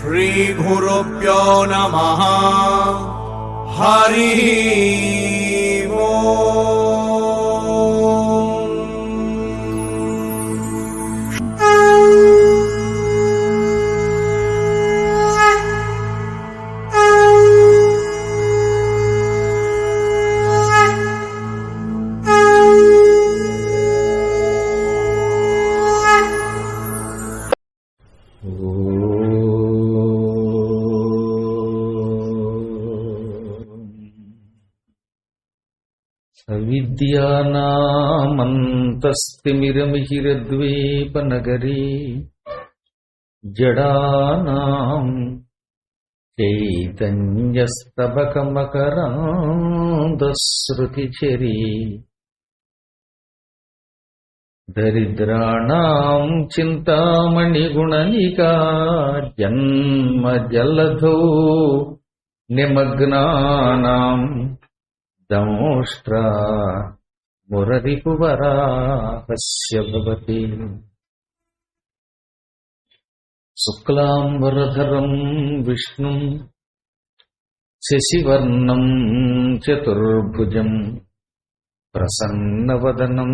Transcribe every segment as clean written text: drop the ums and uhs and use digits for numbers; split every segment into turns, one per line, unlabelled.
श्रीगुरुभ्यो नमः। हरि ओम्।
అవిద్యానామంతస్తిమిరమిహిరద్వీపనగరీ జడానాం చైతన్యస్తబకమకరాంధశ్రుతిచరీ దరిద్రాణాం చింతామణిగుణనికా జన్మజలధౌ నిమగ్నానాం దంష్ట్రా మురరిపువరాహస్య భవతి. శుక్లాంబరధరం విష్ణుం శశివర్ణం చతుర్భుజం ప్రసన్నవదనం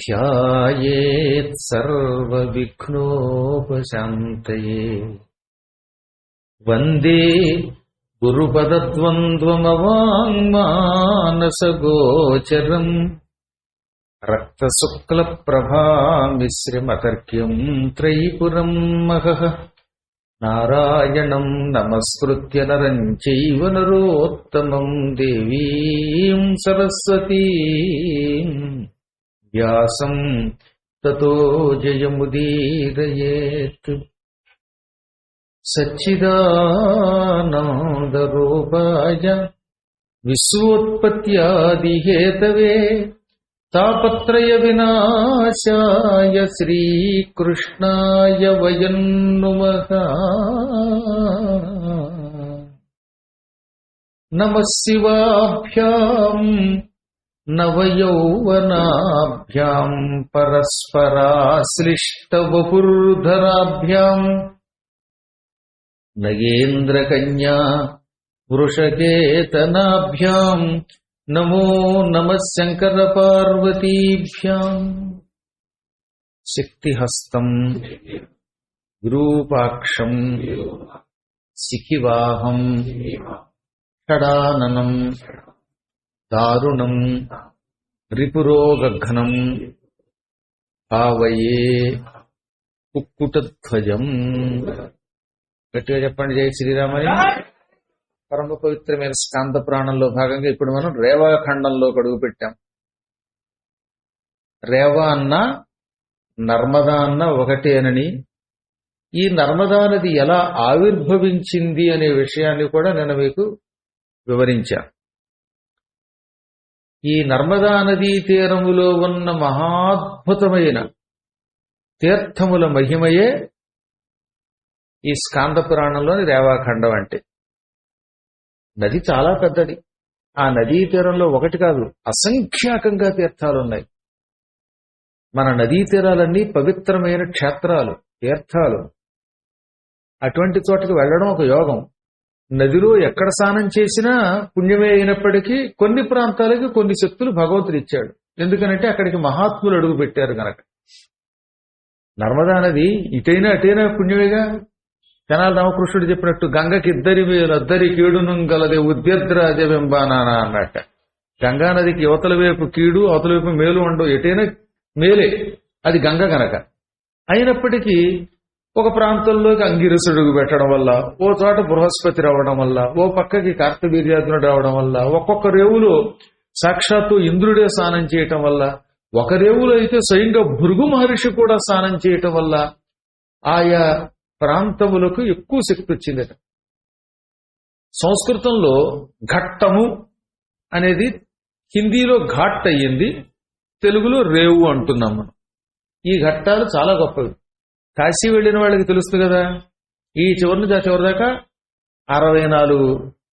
ధ్యాయేత్ సర్వవిఘ్నోపశాంతయే. వందే గురుపదద్వంద్వమవాంగ్మానసగోచరం రక్తశుక్లప్రభామిశ్రమతర్క్యం త్రైపురం మహః. నారాయణం నమస్కృత్య నరం చైవ నరోత్తమం దేవీం సరస్వతీం వ్యాసం తతో జయముదీరయేత్. సచ్చిదానందరూపాయ విశ్వోత్పత్యాదిహేతవే తాపత్రయ వినాశాయ శ్రీకృష్ణాయ వయం నుమః. నమః శివాభ్యాం నవయౌవనాభ్యాం పరస్పరాశ్లిష్టవపుర్ధరాభ్యాం నగేంద్రకన్యా వృషకేతనాభ్యాం నమో నమః శంకరపార్వతీభ్యాం. శక్తిహస్తం విరూపాక్షం శిఖివాహం షడాననం దారుణం రిపురోగఘ్నం భావయే కుక్కుటధ్వజం. గట్టిగా చెప్పండి జై శ్రీరామని. పరమ పవిత్రమైన స్కాంద పురాణంలో భాగంగా ఇప్పుడు మనం రేవాఖండంలో అడుగు పెట్టాం. రేవా అన్న నర్మదా అన్న ఒకటేనని, ఈ నర్మదా నది ఎలా ఆవిర్భవించింది అనే విషయాన్ని కూడా నేను మీకు వివరించా. ఈ నర్మదా నదీ తీరములో ఉన్న మహాద్భుతమైన తీర్థముల మహిమయే ఈ స్కాంద పురాణంలోని రేవాఖండం అంటే. నది చాలా పెద్దది. ఆ నదీ తీరంలో ఒకటి కాదు, అసంఖ్యాకంగా తీర్థాలున్నాయి. మన నదీ తీరాలన్నీ పవిత్రమైన క్షేత్రాలు, తీర్థాలు. అటువంటి చోటకి వెళ్ళడం ఒక యోగం. నదిలో ఎక్కడ స్నానం చేసినా పుణ్యమే అయినప్పటికీ కొన్ని ప్రాంతాలకి కొన్ని శక్తులు భగవంతుడు ఇచ్చాడు. ఎందుకనంటే అక్కడికి మహాత్ములు అడుగు పెట్టారు గనక. నర్మదా నది ఇటైనా అటైనా పుణ్యమేగా. తెనాలి రామకృష్ణుడు చెప్పినట్టు గంగకి ఇద్దరి అద్దరి కీడును గలదే ఉద్యద్రాజబింబానానా అన్నట్ట. గంగానదికి యువతల వైపు కీడు, అవతల వైపు మేలు ఉండవు, ఎటైనా మేలే. అది గంగ గనక. అయినప్పటికీ ఒక ప్రాంతంలోకి అంగిరసుడుగు పెట్టడం వల్ల, ఓ చోట బృహస్పతి రావడం వల్ల, ఓ పక్కకి కార్తవీర్యార్జునుడు రావడం వల్ల, ఒక్కొక్క రేవులో సాక్షాత్తు ఇంద్రుడే స్నానం చేయటం వల్ల, ఒక రేవులో అయితే స్వయంగా భృగు మహర్షి కూడా స్నానం చేయటం వల్ల ఆయా ప్రాంతములకు ఎక్కువ శక్తి వచ్చిందట. సంస్కృతంలో ఘట్టము అనేది హిందీలో ఘాట్ అయ్యింది, తెలుగులో రేవు అంటున్నాం మనం. ఈ ఘట్టాలు చాలా గొప్పవి. కాశీ వెళ్ళిన వాళ్ళకి తెలుస్తుంది కదా, ఈ చివరి నుంచి ఆ చివరి దాకా 64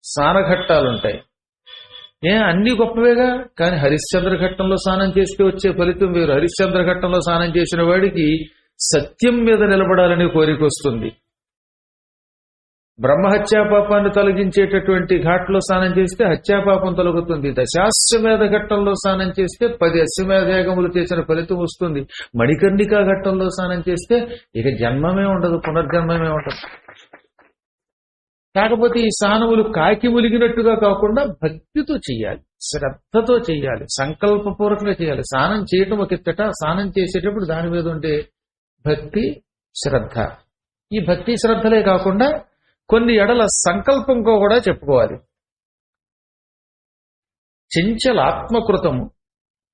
స్నానఘట్టాలుంటాయి. అన్ని గొప్పవేగా. కానీ హరిశ్చంద్ర ఘట్టంలో స్నానం చేస్తే వచ్చే ఫలితం వేరు. హరిశ్చంద్ర ఘట్టంలో స్నానం చేసిన వాడికి సత్యం మీద నిలబడాలని కోరిక వస్తుంది. బ్రహ్మహత్యాపాపాన్ని తొలగించేటటువంటి ఘాట్లో స్నానం చేస్తే హత్యాపాపం తొలగుతుంది. దశాశ్వమేధ ఘట్టంలో స్నానం చేస్తే 10 అశ్వమేధయాగములు చేసిన ఫలితం వస్తుంది. మణికర్ణికా ఘట్టంలో స్నానం చేస్తే ఇక జన్మమే ఉండదు, పునర్జన్మమే ఉండదు. కాకపోతే ఈ స్నానములు కాకి ములిగినట్టుగా కాకుండా భక్తితో చెయ్యాలి, శ్రద్ధతో చెయ్యాలి, సంకల్పపూర్వకంగా చేయాలి. స్నానం చేయటం ఒక ఎత్తట, స్నానం చేసేటప్పుడు దాని మీద ఉండే భక్తి శ్రద్ధ. ఈ భక్తి శ్రద్ధలే కాకుండా కొన్ని ఎడల సంకల్పంతో కూడా చెప్పుకోవాలి. చెంచలాత్మకృతము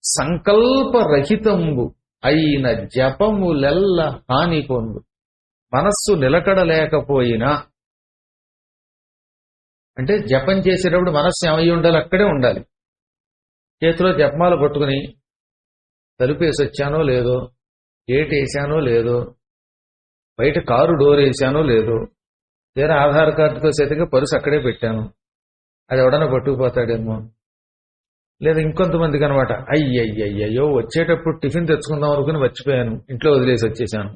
సంకల్పరహితంబు అయిన జపములెల్ల హాని పొందు. మనస్సు నిలకడలేకపోయినా, అంటే జపం చేసేటప్పుడు మనస్సు ఏమై ఉండాలి? అక్కడే ఉండాలి. చేతిలో జపమాల పట్టుకుని తలుపేసి వచ్చానో లేదో, ఏటేసానో లేదో, బయట కారు డోర్ వేసానో లేదో, లేదా ఆధార్ కార్డుతో సైతంగా పరుసు అక్కడే పెట్టాను, అది ఎవడన్నా పట్టుకుపోతాడేమో, లేదా ఇంకొంతమందికి అనమాట అయ్యయ్యో వచ్చేటప్పుడు టిఫిన్ తెచ్చుకుందాం అనుకుని మర్చిపోయాను, ఇంట్లో వదిలేసి వచ్చేసాను,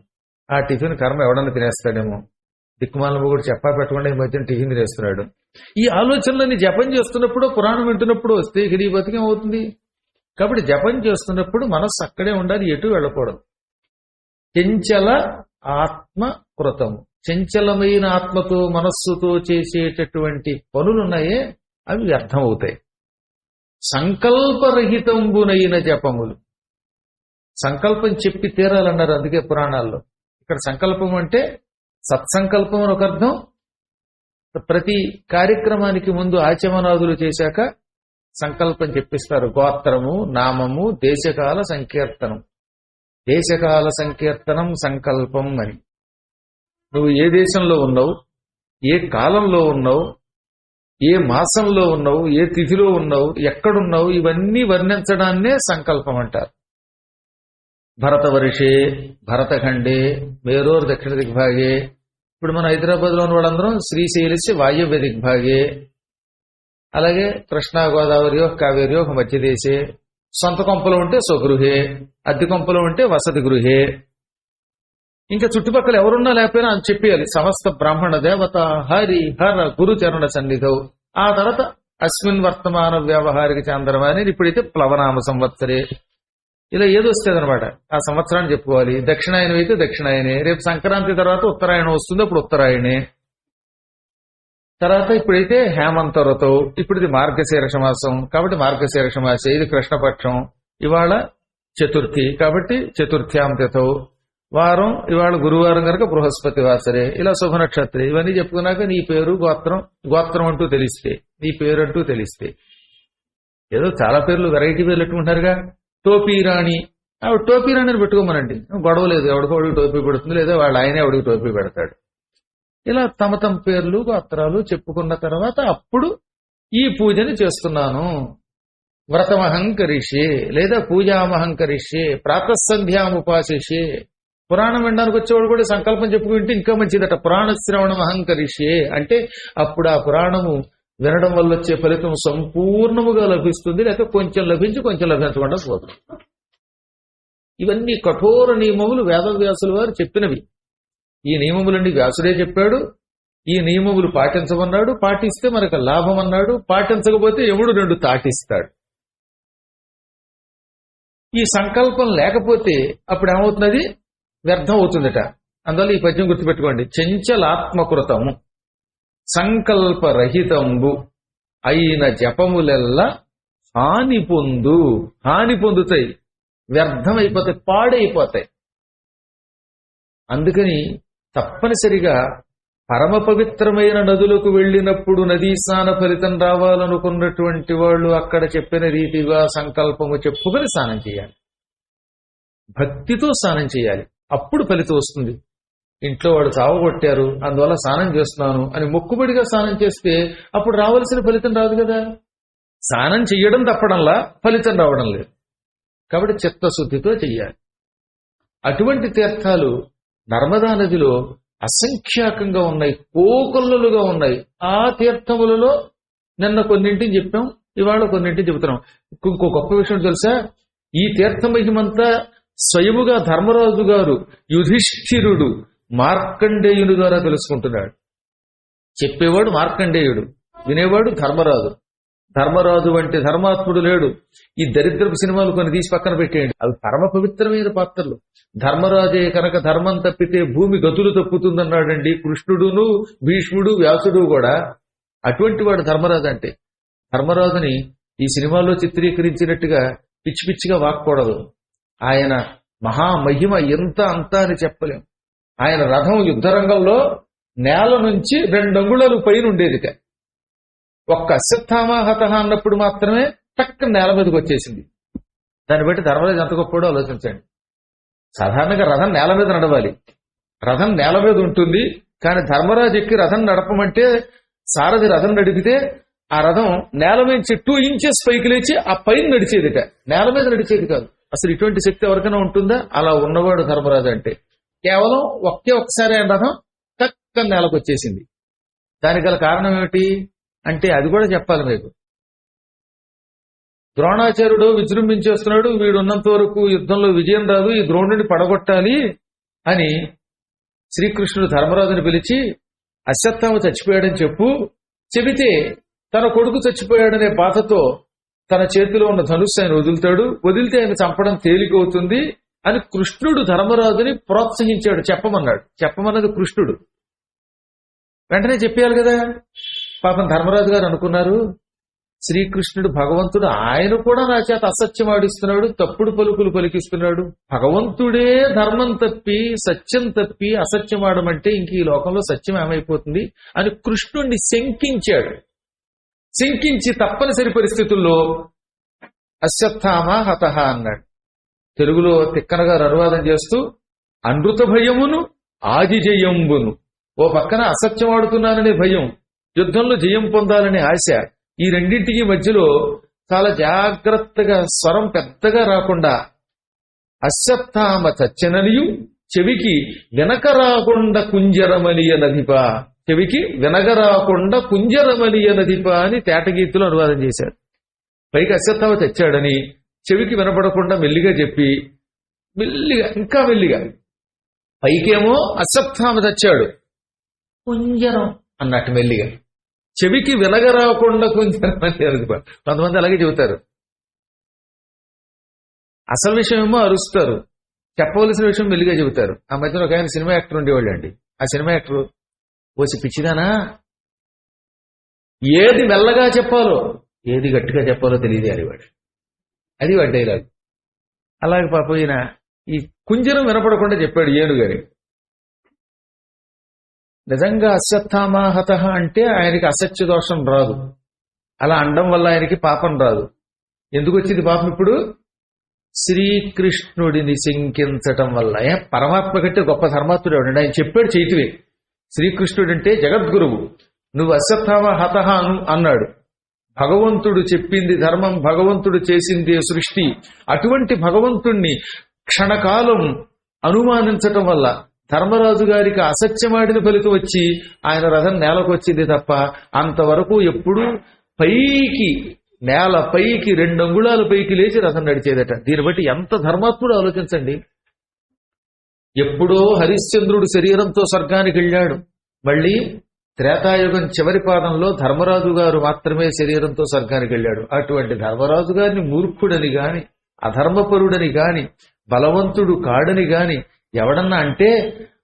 ఆ టిఫిన్ కర్మ ఎవడన్నా తినేస్తాడేమో, దిక్కుమాలను కూడా చెప్పా పెట్టకుండా ఈ మధ్యన టిఫిన్ తినేస్తున్నాడు. ఈ ఆలోచనలని జపం చేస్తున్నప్పుడు, పురాణం వింటున్నప్పుడు వస్తే ఇక నీ బతికేం అవుతుంది? కాబట్టి జపం చేస్తున్నప్పుడు మనస్సు అక్కడే ఉండాలి, ఎటు వెళ్ళకూడదు. చెంచల ఆత్మ కృతము, చంచలమైన ఆత్మతో మనస్సుతో చేసేటటువంటి పనులున్నాయే అవి వ్యర్థమవుతాయి. సంకల్పరహితంబునైన జపములు, సంకల్పం చెప్పి తీరాలన్నారు అందుకే పురాణాల్లో. ఇక్కడ సంకల్పం అంటే సత్సంకల్పం అని ఒక అర్థం. ప్రతి కార్యక్రమానికి ముందు ఆచమనాదులు చేశాక సంకల్పం చెప్పిస్తారు. గోత్రము, నామము, దేశకాల సంకీర్తనం. దేశకాల సంకీర్తనం సంకల్పం అని. నువ్వు ఏ దేశంలో ఉన్నావు, ఏ కాలంలో ఉన్నావు, ఏ మాసంలో ఉన్నావు, ఏ తిథిలో ఉన్నావు, ఎక్కడున్నావు, ఇవన్నీ వర్ణించడాన్నే సంకల్పం అంటారు. భరతవర్షే, భరతఖండే, మేరోర్ దక్షిణ దిగ్భాగే. ఇప్పుడు మన హైదరాబాద్ లో ఉన్న వాళ్ళందరం శ్రీశైలస్య వాయవ్య దిగ్భాగే, అలాగే కృష్ణా గోదావరియో కావేరియో మధ్యదేశే, సొంత కొంపలో ఉంటే స్వగృహే, అద్దె కొంపలో ఉంటే వసతి గృహే. ఇంకా చుట్టుపక్కల ఎవరున్నా లేకపోయినా అని చెప్పేయాలి. సమస్త బ్రాహ్మణ దేవత హరి హర గురు చరణ సన్నిధౌ. ఆ తర్వాత అస్మిన్ వర్తమాన వ్యవహారిక చాంద్రమ అనేది ఇప్పుడైతే ప్లవనామ సంవత్సరే, ఇలా ఏదొస్తుంది అనమాట ఆ సంవత్సరాన్ని చెప్పుకోవాలి. దక్షిణాయనం అయితే దక్షిణాయనే, రేపు సంక్రాంతి తర్వాత ఉత్తరాయణం వస్తుంది, అప్పుడు ఉత్తరాయణే. తర్వాత ఇప్పుడైతే హేమంత ఋతువు, ఇప్పుడు ఇది మార్గశీర్ష మాసం కాబట్టి మార్గశీర్ష మాసే, ఇది కృష్ణపక్షం, ఇవాళ చతుర్థి కాబట్టి చతుర్థ్యాం తిథౌ. వారం ఇవాళ గురువారం కనుక బృహస్పతి వాసరే. ఇలా శుభ నక్షత్రం ఇవన్నీ చెప్పుకున్నాక నీ పేరు, గోత్రం అంటూ తెలిస్తే, నీ పేరు అంటూ తెలిస్తే, ఏదో చాలా పేర్లు వెరైటీ పేర్లు పెట్టుకుంటారుగా. టోపీరాణి, ఆవిడ టోపీరాణిని పెట్టుకోమనండి, గొడవ లేదు. ఎవడికో టోపీ పెడుతుంది, లేదా వాళ్ళ ఆయనే ఎవడికి టోపీ పెడతాడు. ఇలా తమ తమ పేర్లు, గోత్రాలు చెప్పుకున్న తర్వాత అప్పుడు ఈ పూజని చేస్తున్నాను, వ్రతమహంకరిష్యే లేదా పూజామహంకరిష్యే, ప్రాతఃసంధ్యాముపాసిష్యే. పురాణం వినడానికి వచ్చేవాడు కూడా సంకల్పం చెప్పుకుంటే ఇంకా మంచిదట. పురాణ శ్రవణం అహంకరిష్యే అంటే అప్పుడు ఆ పురాణము వినడం వల్ల వచ్చే ఫలితం సంపూర్ణముగా లభిస్తుంది, లేక కొంచెం లభించి కొంచెం లభించకుండా పోతుంది. ఇవన్నీ కఠోర నియమములు వేదవ్యాసుల వారు చెప్పినవి. ఈ నియమములన్నీ వ్యాసుడే చెప్పాడు. ఈ నియమములు పాటించమన్నాడు, పాటిస్తే మనకు లాభం అన్నాడు, పాటించకపోతే ఎవడు 2 తాటిస్తాడు. ఈ సంకల్పం లేకపోతే అప్పుడు ఏమవుతున్నది? వ్యర్థం అవుతుందట. అందువల్ల ఈ పద్యం గుర్తుపెట్టుకోండి. చెంచలాత్మకృతము సంకల్పరహితంబు అయిన జపములెల్ల హాని పొందుతాయి, వ్యర్థమైపోతాయి, పాడైపోతాయి. అందుకని తప్పనిసరిగా పరమ పవిత్రమైన నదులకు వెళ్ళినప్పుడు నదీ స్నాన ఫలితం రావాలనుకున్నటువంటి వాళ్ళు అక్కడ చెప్పిన రీతిగా సంకల్పము చెప్పుకొని స్నానం చేయాలి, భక్తితో స్నానం చేయాలి. అప్పుడు ఫలితం వస్తుంది. ఇంట్లో వాడు చావగొట్టారు అందువల్ల స్నానం చేస్తున్నాను అని మొక్కుబడిగా స్నానం చేస్తే అప్పుడు రావాల్సిన ఫలితం రాదు కదా. స్నానం చెయ్యడం తప్పడంలా ఫలితం రావడం లేదు. కాబట్టి చిత్తశుద్ధితో చెయ్యాలి. అటువంటి తీర్థాలు నర్మదా నదిలో అసంఖ్యాకంగా ఉన్నాయి, కోకొల్లలుగా ఉన్నాయి. ఆ తీర్థములలో నిన్న కొన్నింటిని చెప్పాం, ఇవాళ కొన్నింటిని చెబుతున్నాం. ఇంకో గొప్ప విషయం తెలుసా? ఈ తీర్థమహిమంతా స్వయముగా ధర్మరాజు గారు యుధిష్ఠిరుడు మార్కండేయుని ద్వారా తెలుసుకుంటున్నాడు. చెప్పేవాడు మార్కండేయుడు, వినేవాడు ధర్మరాజు. ధర్మరాజు వంటి ధర్మాత్ముడు లేడు. ఈ దరిద్రపు సినిమాలు కొన్ని తీసి పక్కన పెట్టేయండి, అవి పరమ పవిత్రమైన పాత్రలు. ధర్మరాజే కనుక ధర్మం తప్పితే భూమి గతులు తప్పుతుందన్నాడండి కృష్ణుడును, భీష్ముడు, వ్యాసుడు కూడా. అటువంటి వాడు ధర్మరాజు అంటే. ధర్మరాజుని ఈ సినిమాలో చిత్రీకరించినట్టుగా పిచ్చి పిచ్చిగా వాక్కూడదు. ఆయన మహామహిమ ఎంత అంతా అని చెప్పలేం. ఆయన రథం యుద్ధరంగంలో నేల నుంచి 2 అంగుళాలు పైన ఉండేదిట. ఒక్క అశ్వత్థామ హతః అన్నప్పుడు మాత్రమే టక్క నేల మీదకి వచ్చేసింది. దాన్ని బట్టి ధర్మరాజు ఎంత గొప్పడో ఆలోచించండి. సాధారణంగా రథం నేల మీద నడవాలి, రథం నేల మీద ఉంటుంది. కానీ ధర్మరాజు ఎక్కి రథం నడపమంటే సారథి రథం నడిపితే ఆ రథం నేల నుంచి 2 ఇంచెస్ పైకి లేచి ఆ పైన నడిచేదిట, నేల మీద నడిచేది కాదు. అసలు ఇటువంటి శక్తి ఎవరికైనా ఉంటుందా? అలా ఉన్నవాడు ధర్మరాజు అంటే. కేవలం ఒక్కసారి ఆయన రథం టక్క నేలకు వచ్చేసింది. దానికి గల కారణం ఏమిటి అంటే అది కూడా చెప్పాలి మీకు. ద్రోణాచార్యుడు విజృంభించేస్తున్నాడు, వీడు ఉన్నంత వరకు యుద్ధంలో విజయం రాదు, ఈ ద్రోణుడిని పడగొట్టాలి అని శ్రీకృష్ణుడు ధర్మరాజుని పిలిచి అశ్వత్థామ చచ్చిపోయాడని చెబితే తన కొడుకు చచ్చిపోయాడనే బాధతో తన చేతిలో ఉన్న ధనుస్సు ఆయన వదిలితే ఆయన చంపడం తేలికవుతుంది అని కృష్ణుడు ధర్మరాజుని ప్రోత్సహించాడు. చెప్పమన్నది కృష్ణుడు. వెంటనే చెప్పేయాలి కదా. పాపం ధర్మరాజు గారు అనుకున్నారు, శ్రీకృష్ణుడు భగవంతుడు, ఆయన కూడా నా చేత అసత్యం ఆడిస్తున్నాడు, తప్పుడు పలుకులు పలికిస్తున్నాడు. భగవంతుడే ధర్మం తప్పి సత్యం తప్పి అసత్యం ఆడమంటే ఇంక ఈ లోకంలో సత్యం ఏమైపోతుంది అని కృష్ణుడిని శంకించాడు. శంకించి తప్పనిసరి పరిస్థితుల్లో అశ్వత్థామ హతః అన్నాడు. తెలుగులో తిక్కన గారు అనువాదం చేస్తూ అనృత భయమును ఆదిజయంబును, ఓ పక్కన అసత్యం ఆడుతున్నాననే భయం, యుద్ధంలో జయం పొందాలనే ఆశ, ఈ రెండింటికి మధ్యలో చాలా జాగ్రత్తగా స్వరం పెద్దగా రాకుండా అశ్వత్థామ చచ్చననియు చెవికి వినకరాకుండా కుంజరమలియ నదిప, చెవికి వినగరాకుండా కుంజరమలియ నదిప అని తేటగీతులు అనువాదం చేశారు. పైకి అశ్వత్థామ తెచ్చాడని చెవికి వినపడకుండా మెల్లిగా చెప్పి ఇంకా మెల్లిగా పైకేమో అశ్వత్థామ తెచ్చాడు కుంజరం అన్నట్టు మెల్లిగా, చెవికి వినగరాకుండా కుంజరమలియ నదిప. కొంతమంది అలాగే చెబుతారు. అసలు విషయం ఏమో అరుస్తారు, చెప్పవలసిన విషయం మెల్లిగా చెబుతారు. ఆ మధ్యలో ఒక ఆయన సినిమా యాక్టర్ ఉండేవాళ్ళు అండి. ఆ సినిమా యాక్టర్ పోసి పిచ్చిదానా, ఏది మెల్లగా చెప్పాలో ఏది గట్టిగా చెప్పాలో తెలియదు అనేవాడు. అది వాడి డైలాగ్. అలాగే పాపం ఈయన ఈ కుంజరం వినపడకుండా చెప్పాడు ఏనుగని. నిజంగా అశ్వత్థామ హతః అంటే ఆయనకి అసత్య దోషం రాదు. అలా అనడం వల్ల ఆయనకి పాపం రాదు. ఎందుకు వచ్చింది పాపం ఇప్పుడు? శ్రీకృష్ణుడిని శంకించటం వల్ల. పరమాత్మ కంటే గొప్ప ధర్మాత్ముడు ఎవడండి? ఆయన చెప్పాడు చైతివే. శ్రీకృష్ణుడు అంటే జగద్గురువు, నువ్వు అశ్వత్థామ హతః అన్నాడు. భగవంతుడు చెప్పింది ధర్మం, భగవంతుడు చేసింది సృష్టి. అటువంటి భగవంతుణ్ణి క్షణకాలం అనుమానించటం వల్ల ధర్మరాజు గారికి అసత్యమాడిన ఫలితం వచ్చి ఆయన రథం నేలకు వచ్చింది తప్ప అంతవరకు ఎప్పుడూ పైకి నేల పైకి 2 అంగుళాల పైకి లేచి రథం నడిచేదట. దీన్ని బట్టి ఎంత ధర్మాత్ముడు ఆలోచించండి. ఎప్పుడో హరిశ్చంద్రుడు శరీరంతో స్వర్గానికి వెళ్ళాడు. మళ్ళీ త్రేతాయుగం చివరి పాదంలో ధర్మరాజు గారు మాత్రమే శరీరంతో స్వర్గానికి వెళ్ళాడు. అటువంటి ధర్మరాజు గారిని మూర్ఖుడని గాని, అధర్మపరుడని గాని, బలవంతుడు కాడని గాని ఎవడన్నా అంటే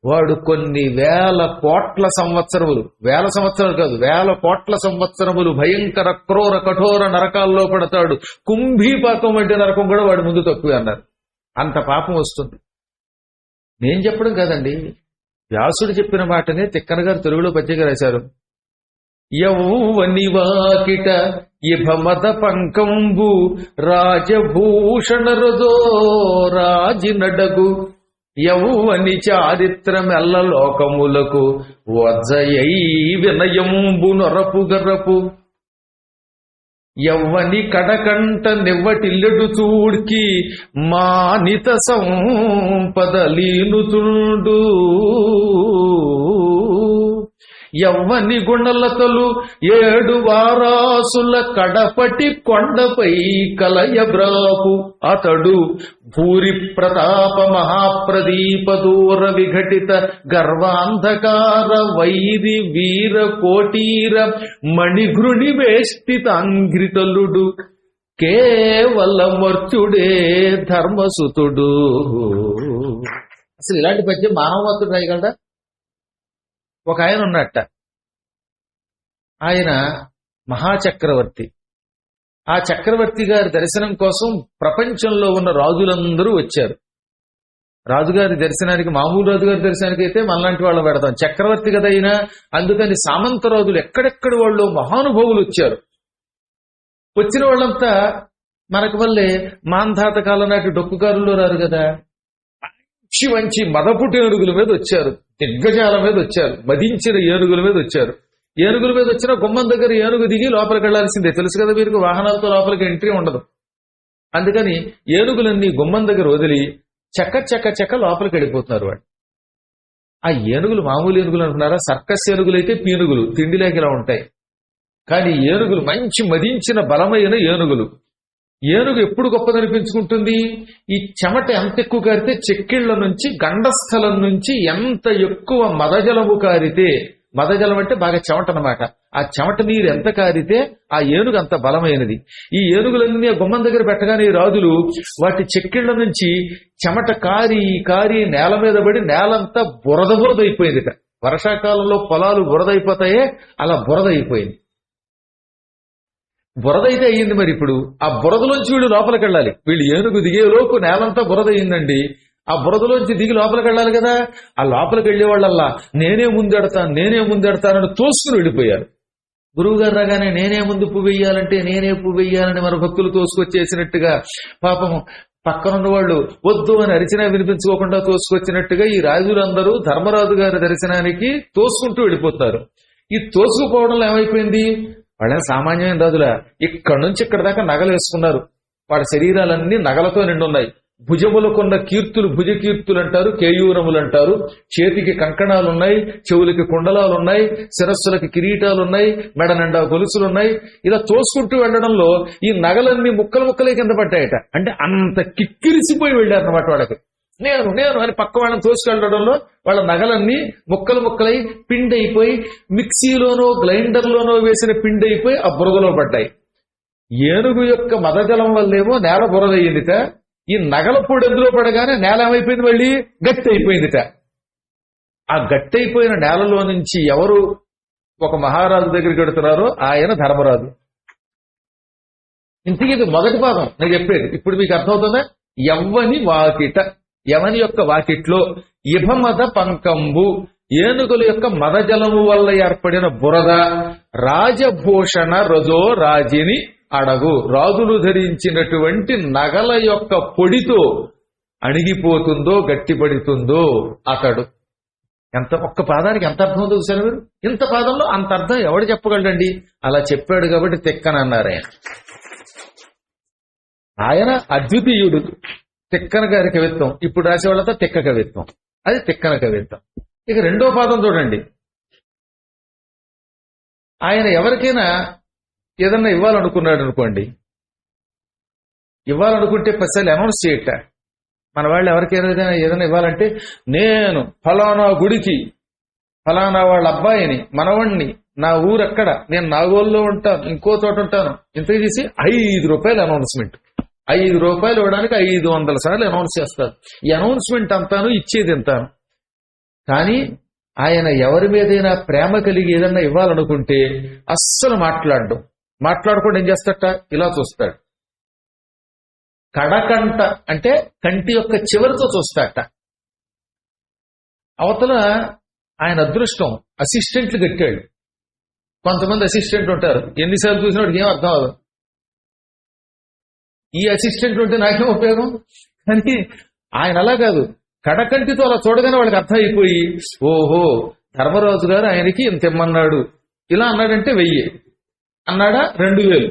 వాడు కొన్ని వేల కోట్ల సంవత్సరములు, వేల సంవత్సరాలు కాదు, వేల కోట్ల సంవత్సరములు భయంకర క్రూర కఠోర నరకాల్లో పడతాడు. కుంభీపాకం వంటి నరకం కూడా వాడి ముందు తక్కువే అన్నారు. అంత పాపం వస్తుంది. నేను చెప్పడం కాదండి, వ్యాసుడు చెప్పిన మాటనే తిక్కన గారు తెలుగులో పద్యంగా రాశారు. యౌవని వాకిట ఇభమద పంకంబు రాజభూషణ రజో రాజినడగు యౌవని చారిత్రమెల్ల లోకములకు వజ్జయై వినయంబు నొరపు గరపు యవ్వని కడకంట నివ్వటిల్లెడు చూడ్కి మానిత సంపదలీనుతుండు ఎవ్వని గుణలతలు 7 వారాసుల కడపటి కొండపై కలయబ్రాపు అతడు భూరి ప్రతాప మహాప్రదీప దూర విఘటిత గర్వాంధకార వైరి వీర కోటీర మణిఘృణి వేష్టితాంఘ్రితలుడు కేవలమర్చుడే ధర్మసుతుడు. అసలు ఇలాంటి పద్యం మానవమతుడు రాయగలరా? ఒక ఆయన ఉన్నట్ట, ఆయన మహాచక్రవర్తి. ఆ చక్రవర్తి గారి దర్శనం కోసం ప్రపంచంలో ఉన్న రాజులందరూ వచ్చారు. రాజుగారి దర్శనానికి, మామూలు రాజుగారి దర్శనానికి అయితే మనలాంటి వాళ్ళు పెడతాం, చక్రవర్తి కదా అయినా. అందుకని సామంత రాజులు ఎక్కడెక్కడి వాళ్ళు మహానుభావులు వచ్చారు. వచ్చిన వాళ్ళంతా మనకు వల్లే మాంధాత కాలం నాటి డొక్కుకారుల్లో రారు కదా, మంచి మంచి మదపుటి ఏనుగుల మీద వచ్చారు, దిగ్గజాల మీద వచ్చారు, మదించిన ఏనుగుల మీద వచ్చారు. ఏనుగుల మీద వచ్చిన గుమ్మం దగ్గర ఏనుగు దిగి లోపలికి వెళ్లాల్సిందే. తెలుసు కదా వీరికి, వాహనాలతో లోపలికి ఎంట్రీ ఉండదు. అందుకని ఏనుగులన్నీ గుమ్మం దగ్గర వదిలి చెక్క లోపలికి వెళ్ళిపోతున్నారు వాడు. ఆ ఏనుగులు మామూలు ఏనుగులు అనుకున్నారా? సర్కస్ ఏనుగులు అయితే పీనుగులు తిండి లేక ఇలా ఉంటాయి. కానీ ఏనుగులు మంచి మదించిన బలమైన ఏనుగులు. ఏనుగు ఎప్పుడు గొప్పదనిపించుకుంటుంది? ఈ చెమట ఎంత ఎక్కువ కారితే, చెక్కిళ్ల నుంచి గండస్థలం నుంచి ఎంత ఎక్కువ మదజలము కారితే, మదజలం అంటే బాగా చెమట అన్నమాట, ఆ చెమట నీరు ఎంత కారితే ఆ ఏనుగు అంత బలమైనది. ఈ ఏనుగులన్నీ గుమ్మం దగ్గర పెట్టగానే ఈ రాజులు వాటి చెక్కిళ్ల నుంచి చెమట కారి కారి నేల మీద పడి నేలంతా బురద అయిపోయింది. వర్షాకాలంలో పొలాలు బురదైపోతాయే అలా బురద అయిపోయింది. బురద అయితే అయ్యింది. మరి ఇప్పుడు ఆ బురదలోంచి వీళ్ళు లోపలికి వెళ్ళాలి. వీళ్ళు ఏనుగు దిగేలోపు నేలంతా బురద అయ్యిందండి. ఆ బురదలోంచి దిగి లోపలికి వెళ్ళాలి కదా. ఆ లోపలికి వెళ్లే వాళ్ళల్లా నేనే ముందెడతానని తోసుకుని వెళ్ళిపోయారు. గురువు గారు రాగానే నేనే ముందు పువ్వు వెయ్యాలంటే నేనే పువ్వు వెయ్యాలని మన భక్తులు తోసుకొచ్చేసినట్టుగా, పాపము పక్కనున్న వాళ్ళు వద్దు అని అరిచినా వినిపించుకోకుండా తోసుకొచ్చినట్టుగా ఈ రాజులందరూ ధర్మరాజు గారి దర్శనానికి తోసుకుంటూ వెళ్ళిపోతారు. ఈ తోసుకుపోవడంలో ఏమైపోయింది? వాళ్ళని సామాన్యమైన రాజులా ఇక్కడి నుంచి ఇక్కడ దాకా నగలు వేసుకున్నారు. వాళ్ళ శరీరాలన్నీ నగలతో నిండున్నాయి. భుజములకున్న కీర్తులు భుజ కీర్తులు అంటారు, కేయూరములు అంటారు. చేతికి కంకణాలున్నాయి, చెవులకి కుండలాలున్నాయి, శిరస్సులకి కిరీటాలున్నాయి, మెడ నిండా గొలుసులున్నాయి. ఇలా తోసుకుంటూ వెళ్లడంలో ఈ నగలన్నీ ముక్కలే కింద పడ్డాయట. అంటే అంత కిక్కిరిసిపోయి వెళ్ళారన్నమాట. వాళ్ళకి నేను అని పక్క వాళ్ళని తోసుకెళ్లడంలో వాళ్ళ నగలన్నీ ముక్కలై పిండి అయిపోయి, మిక్సీలోనో గ్రైండర్లోనో వేసిన పిండి అయిపోయి ఆ బురదలో పడ్డాయి. ఏనుగు యొక్క మదజలం వల్లేమో నేల బురదయ్యిందిట. ఈ నగల పొడి ఎందులో పడగానే నేల ఏమైపోయింది? మళ్ళీ గట్టి అయిపోయిందిట. ఆ గట్టి అయిపోయిన నేలలో నుంచి ఎవరు ఒక మహారాజు దగ్గరికి వెడుతున్నారో ఆయన ధర్మరాజు. ఇంతకీ ఇది మొదటి పాదం నేను చెప్పేది. ఇప్పుడు మీకు అర్థమవుతుందా? యవ్వని వాకిట, యవని యొక్క వాకిట్లో ఇభమద పంకంబు, ఏనుగుల యొక్క మదజలము వల్ల ఏర్పడిన బురద, రాజభూషణ రజో రాజిని అడగు, రాజులు ధరించినటువంటి నగల యొక్క పొడితో అణిగిపోతుందో గట్టిపడుతుందో అతడు. ఎంత ఒక్క పాదానికి ఎంత అర్థం చూశారు మీరు? ఇంత పాదంలో అంత అర్థం ఎవడు చెప్పగలడండి? అలా చెప్పాడు కాబట్టి తిక్కనన్నారు ఆయన. ఆయన అద్వితీయుడు. తిక్కన గారి కవిత్వం ఇప్పుడు రాసేవాళ్ళతో తిక్క కవిత్వం, అది తిక్కన కవిత్వం. ఇక రెండో పాదం చూడండి. ఆయన ఎవరికైనా ఏదన్నా ఇవ్వాలనుకున్నాడు అనుకోండి, ఇవ్వాలనుకుంటే పసలు అనౌన్స్ చేయట. మన వాళ్ళు ఎవరికైనా ఏదైనా ఇవ్వాలంటే, నేను ఫలానా గుడికి ఫలానా వాళ్ళ అబ్బాయిని మనవణ్ణి, నా ఊరక్కడ, నేను నాగోల్లో ఉంటాను, ఇంకో చోట ఉంటాను, ఇంతకు తీసి 5 రూపాయలు అనౌన్స్మెంట్. 5 రూపాయలు ఇవ్వడానికి 500 సార్లు అనౌన్స్ చేస్తారు. ఈ అనౌన్స్మెంట్ అంతాను ఇచ్చేది ఎంతాను. కానీ ఆయన ఎవరి మీదైనా ప్రేమ కలిగి ఏదన్నా ఇవ్వాలనుకుంటే అస్సలు మాట్లాడకుండా ఏం చేస్తాట? ఇలా చూస్తాడు. కడకంట అంటే కంటి యొక్క చివరితో చూస్తాట. అవతల ఆయన అదృష్టం అసిస్టెంట్లు కట్టాడు. కొంతమంది అసిస్టెంట్ ఉంటారు, ఎన్నిసార్లు చూసినప్పుడు ఏం అర్థం అవ్వదు. ఈ అసిస్టెంట్ ఉంటే నాకేం ఉపయోగం? కానీ ఆయన అలా కాదు, కడకంటితో అలా చూడగానే వాళ్ళకి అర్థం అయిపోయి, ఓహో ధర్మరాజు గారు ఆయనకి ఇంత ఇమ్మన్నాడు, ఇలా అన్నాడంటే 1000 అన్నాడా, 2000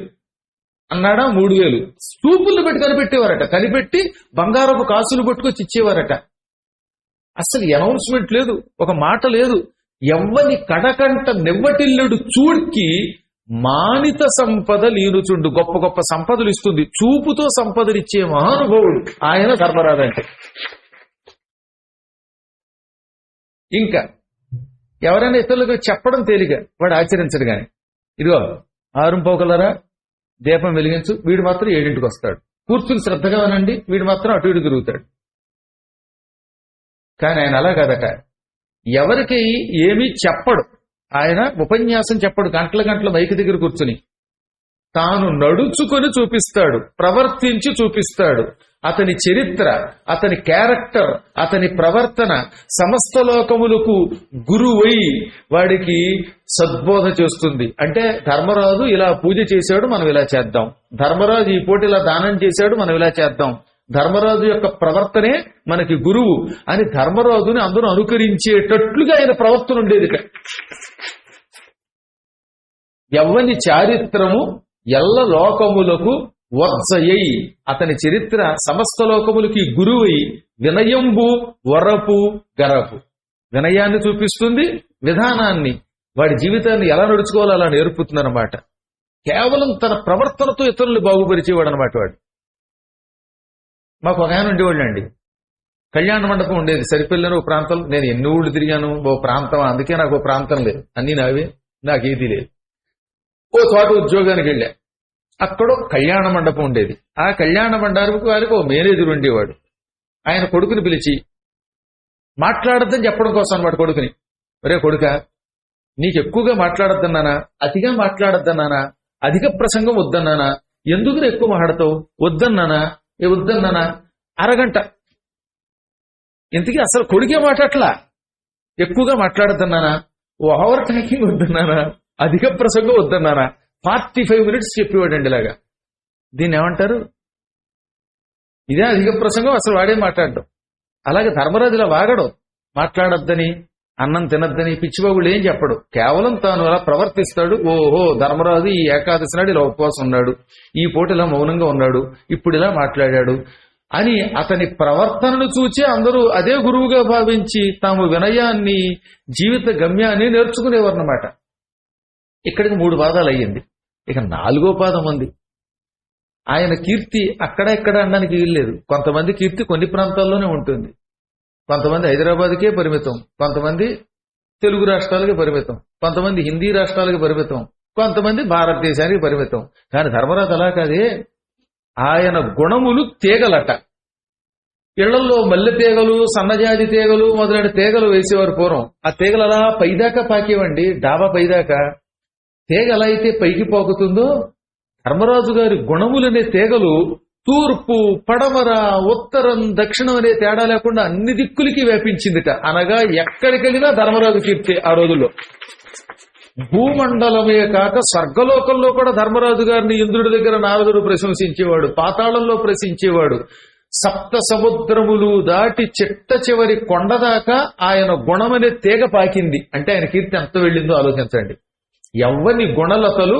అన్నాడా, 3000 చూపులు పెట్టి కనిపెట్టేవారట. కనిపెట్టి బంగారపు కాసులు పట్టుకొచ్చి ఇచ్చేవారట. అసలు అనౌన్స్మెంట్ లేదు, ఒక మాట లేదు. ఎవ్వని కడకంట నెవ్వటిల్లుడు చూడ్కి మానిత సంపద లీనుచుండు. గొప్ప గొప్ప సంపదలు ఇస్తుంది, చూపుతో సంపదలిచ్చే మహానుభావుడు ఆయన ధర్మరాజు అంటే. ఇంకా ఎవరైనా ఇతరులకు చెప్పడం తేలిక, వాడు ఆచరించడు. గాని ఇదిగో 6:15 దీపం వెలిగించు, వీడు మాత్రం 7ంటికి వస్తాడు. కూర్చుని శ్రద్ధగా వినండి, వీడు మాత్రం అటు ఇటు తిరుగుతాడు. కానీ ఆయన అలా కాదట, ఎవరికి ఏమీ చెప్పడు. ఆయన ఉపన్యాసం చెప్పడు, గంటల గంటల మైకి దగ్గర కూర్చుని తాను నడుచుకొని చూపిస్తాడు, ప్రవర్తించి చూపిస్తాడు. అతని చరిత్ర, అతని క్యారెక్టర్, అతని ప్రవర్తన సమస్త లోకములకు గురువై వాడికి సద్బోధ చేస్తుంది. అంటే ధర్మరాజు ఇలా పూజ చేశాడు, మనం ఇలా చేద్దాం. ధర్మరాజు ఈ పూట ఇలా దానం చేశాడు, మనం ఇలా చేద్దాం. ధర్మరాజు యొక్క ప్రవర్తనే మనకి గురువు అని ధర్మరాజుని అందరూ అనుకరించేటట్లుగా ఆయన ప్రవర్తన ఉండేది. ఎవ్వని చారిత్రము ఎల్ల లోకములకు వర్జయై, అతని చరిత్ర సమస్త లోకములకి గురువై వినయంబు వరపు గరపు, వినయాన్ని చూపిస్తుంది, విధానాన్ని, వాడి జీవితాన్ని ఎలా నడుచుకోవాలో అలా నేర్పుతుందన్నమాట. కేవలం తన ప్రవర్తనతో ఇతరులు బాగుపరిచేవాడు అనమాట వాడు. మాకు ఒక ఆయన ఉండేవాళ్ళు అండి, కళ్యాణ మండపం ఉండేది సరిపల్లిలో ప్రాంతం. నేను ఎన్ని ఊళ్ళు తిరిగాను, ఓ ప్రాంతం, అందుకే నాకు ఓ ప్రాంతం లేదు, అన్నీ నావే, నాకేది లేదు. ఓ చోట ఉద్యోగానికి వెళ్ళా, అక్కడ కళ్యాణ మండపం ఉండేది. ఆ కళ్యాణ మండపానికి వారికి ఓ మేనేజర్ ఉండేవాడు. ఆయన కొడుకుని పిలిచి మాట్లాడద్దని చెప్పడం కోసం అనమాట. కొడుకుని, ఒరే కొడుక, నీకు ఎక్కువగా మాట్లాడద్దన్నానా, అతిగా మాట్లాడద్దన్నానా, అధిక ప్రసంగం వద్దన్నానా, ఎందుకు ఎక్కువ మాట్లాడతావు, వద్దన్నానా, వద్దన్నానా, అరగంట. ఇంతకీ అసలు కొడుకే మాట్లాడట్లా. ఎక్కువగా మాట్లాడద్దన్నానా, ఓవర్ టాకింగ్ వద్దన్నానా, అధిక ప్రసంగం వద్దన్నానా, 45 minutes చెప్పేవాడండి. ఇలాగా దీన్ని ఏమంటారు? ఇదే అధిక ప్రసంగం, అసలు వాడే మాట్లాడడం. అలాగే ధర్మరాజు ఇలా వాగడం, మాట్లాడొద్దని, అన్నం తినద్దని, పిచ్చిబాబులు ఏం చెప్పడు. కేవలం తాను అలా ప్రవర్తిస్తాడు. ఓహో, ధర్మరాజు ఈ ఏకాదశి నాడు ఇలా ఉపవాసం ఉన్నాడు, ఈ పూట ఇలా మౌనంగా ఉన్నాడు, ఇప్పుడు ఇలా మాట్లాడాడు అని అతని ప్రవర్తనను చూచి అందరూ అదే గురువుగా భావించి తాము వినయాన్ని, జీవిత గమ్యాన్ని నేర్చుకునేవారన్నమాట. ఇక్కడికి 3 పాదాలు అయ్యింది. ఇక 4వ పాదం ఉంది. ఆయన కీర్తి అక్కడ ఎక్కడ అనడానికి వీల్లేదు. కొంతమంది కీర్తి కొన్ని ప్రాంతాల్లోనే ఉంటుంది, కొంతమంది హైదరాబాద్కే పరిమితం, కొంతమంది తెలుగు రాష్ట్రాలకి పరిమితం, కొంతమంది హిందీ రాష్ట్రాలకి పరిమితం, కొంతమంది భారతదేశానికి పరిమితం. కానీ ధర్మరాజు అలా కాదే, ఆయన గుణములు తీగలట. ఇళ్లలో మల్లె తీగలు, సన్నజాతి తీగలు మొదలైన తీగలు వేసేవారు పూర్వం. ఆ తీగలు అలా పైదాకా పాకేవండి, డాబా పైదాకా. తీగ ఎలా అయితే పైకి పాకుతుందో, ధర్మరాజు గారి గుణములనే తీగలు తూర్పు, పడమర, ఉత్తరం, దక్షిణం అనే తేడా లేకుండా అన్ని దిక్కులకి వ్యాపించిందిట. అనగా ఎక్కడికెళ్ళినా ధర్మరాజు కీర్తి. ఆ రోజుల్లో భూమండలమే కాక స్వర్గలోకంలో కూడా ధర్మరాజు గారిని ఇంద్రుడి దగ్గర నారదుడు ప్రశంసించేవాడు, పాతాళంలో ప్రశంసించేవాడు. సప్త సముద్రములు దాటి చిట్ట చివరి కొండదాకా ఆయన గుణమనే తీగ పాకింది. అంటే ఆయన కీర్తి ఎంత వెళ్ళిందో ఆలోచించండి. ఎవ్వని గుణలతలు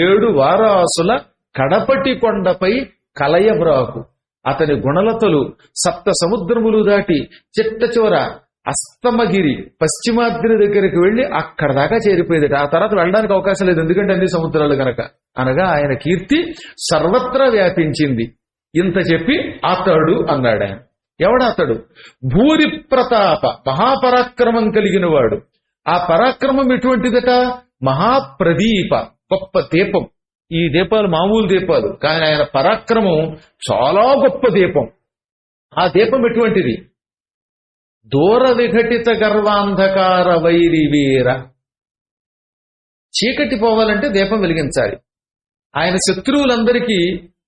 7 వారాసుల కడపటి కొండపై కలయబ్రాకు. అతని గుణలతలు సప్త సముద్రములు దాటి చిట్ట చివర అస్తమగిరి పశ్చిమాద్రి దగ్గరికి వెళ్లి అక్కడ దాకా చేరిపోయేది. ఆ తర్వాత వెళ్ళడానికి అవకాశం లేదు, ఎందుకంటే అన్ని సముద్రాలు గనక. అనగా ఆయన కీర్తి సర్వత్రా వ్యాపించింది. ఇంత చెప్పి అతడు అన్నాడు. ఆయన ఎవడతడు? భూరి ప్రతాప, మహాపరాక్రమం కలిగిన వాడు. ఆ పరాక్రమం ఎటువంటిదట? మహాప్రదీప, గొప్ప దీపం. ఈ దీపాలు మామూలు దీపాలు, కానీ ఆయన పరాక్రమం చాలా గొప్ప దీపం. ఆ దీపం ఎటువంటిది? దూర విఘటిత గర్వాంధకార వైరివీర. చీకటి పోవాలంటే దీపం వెలిగించాలి. ఆయన శత్రువులందరికీ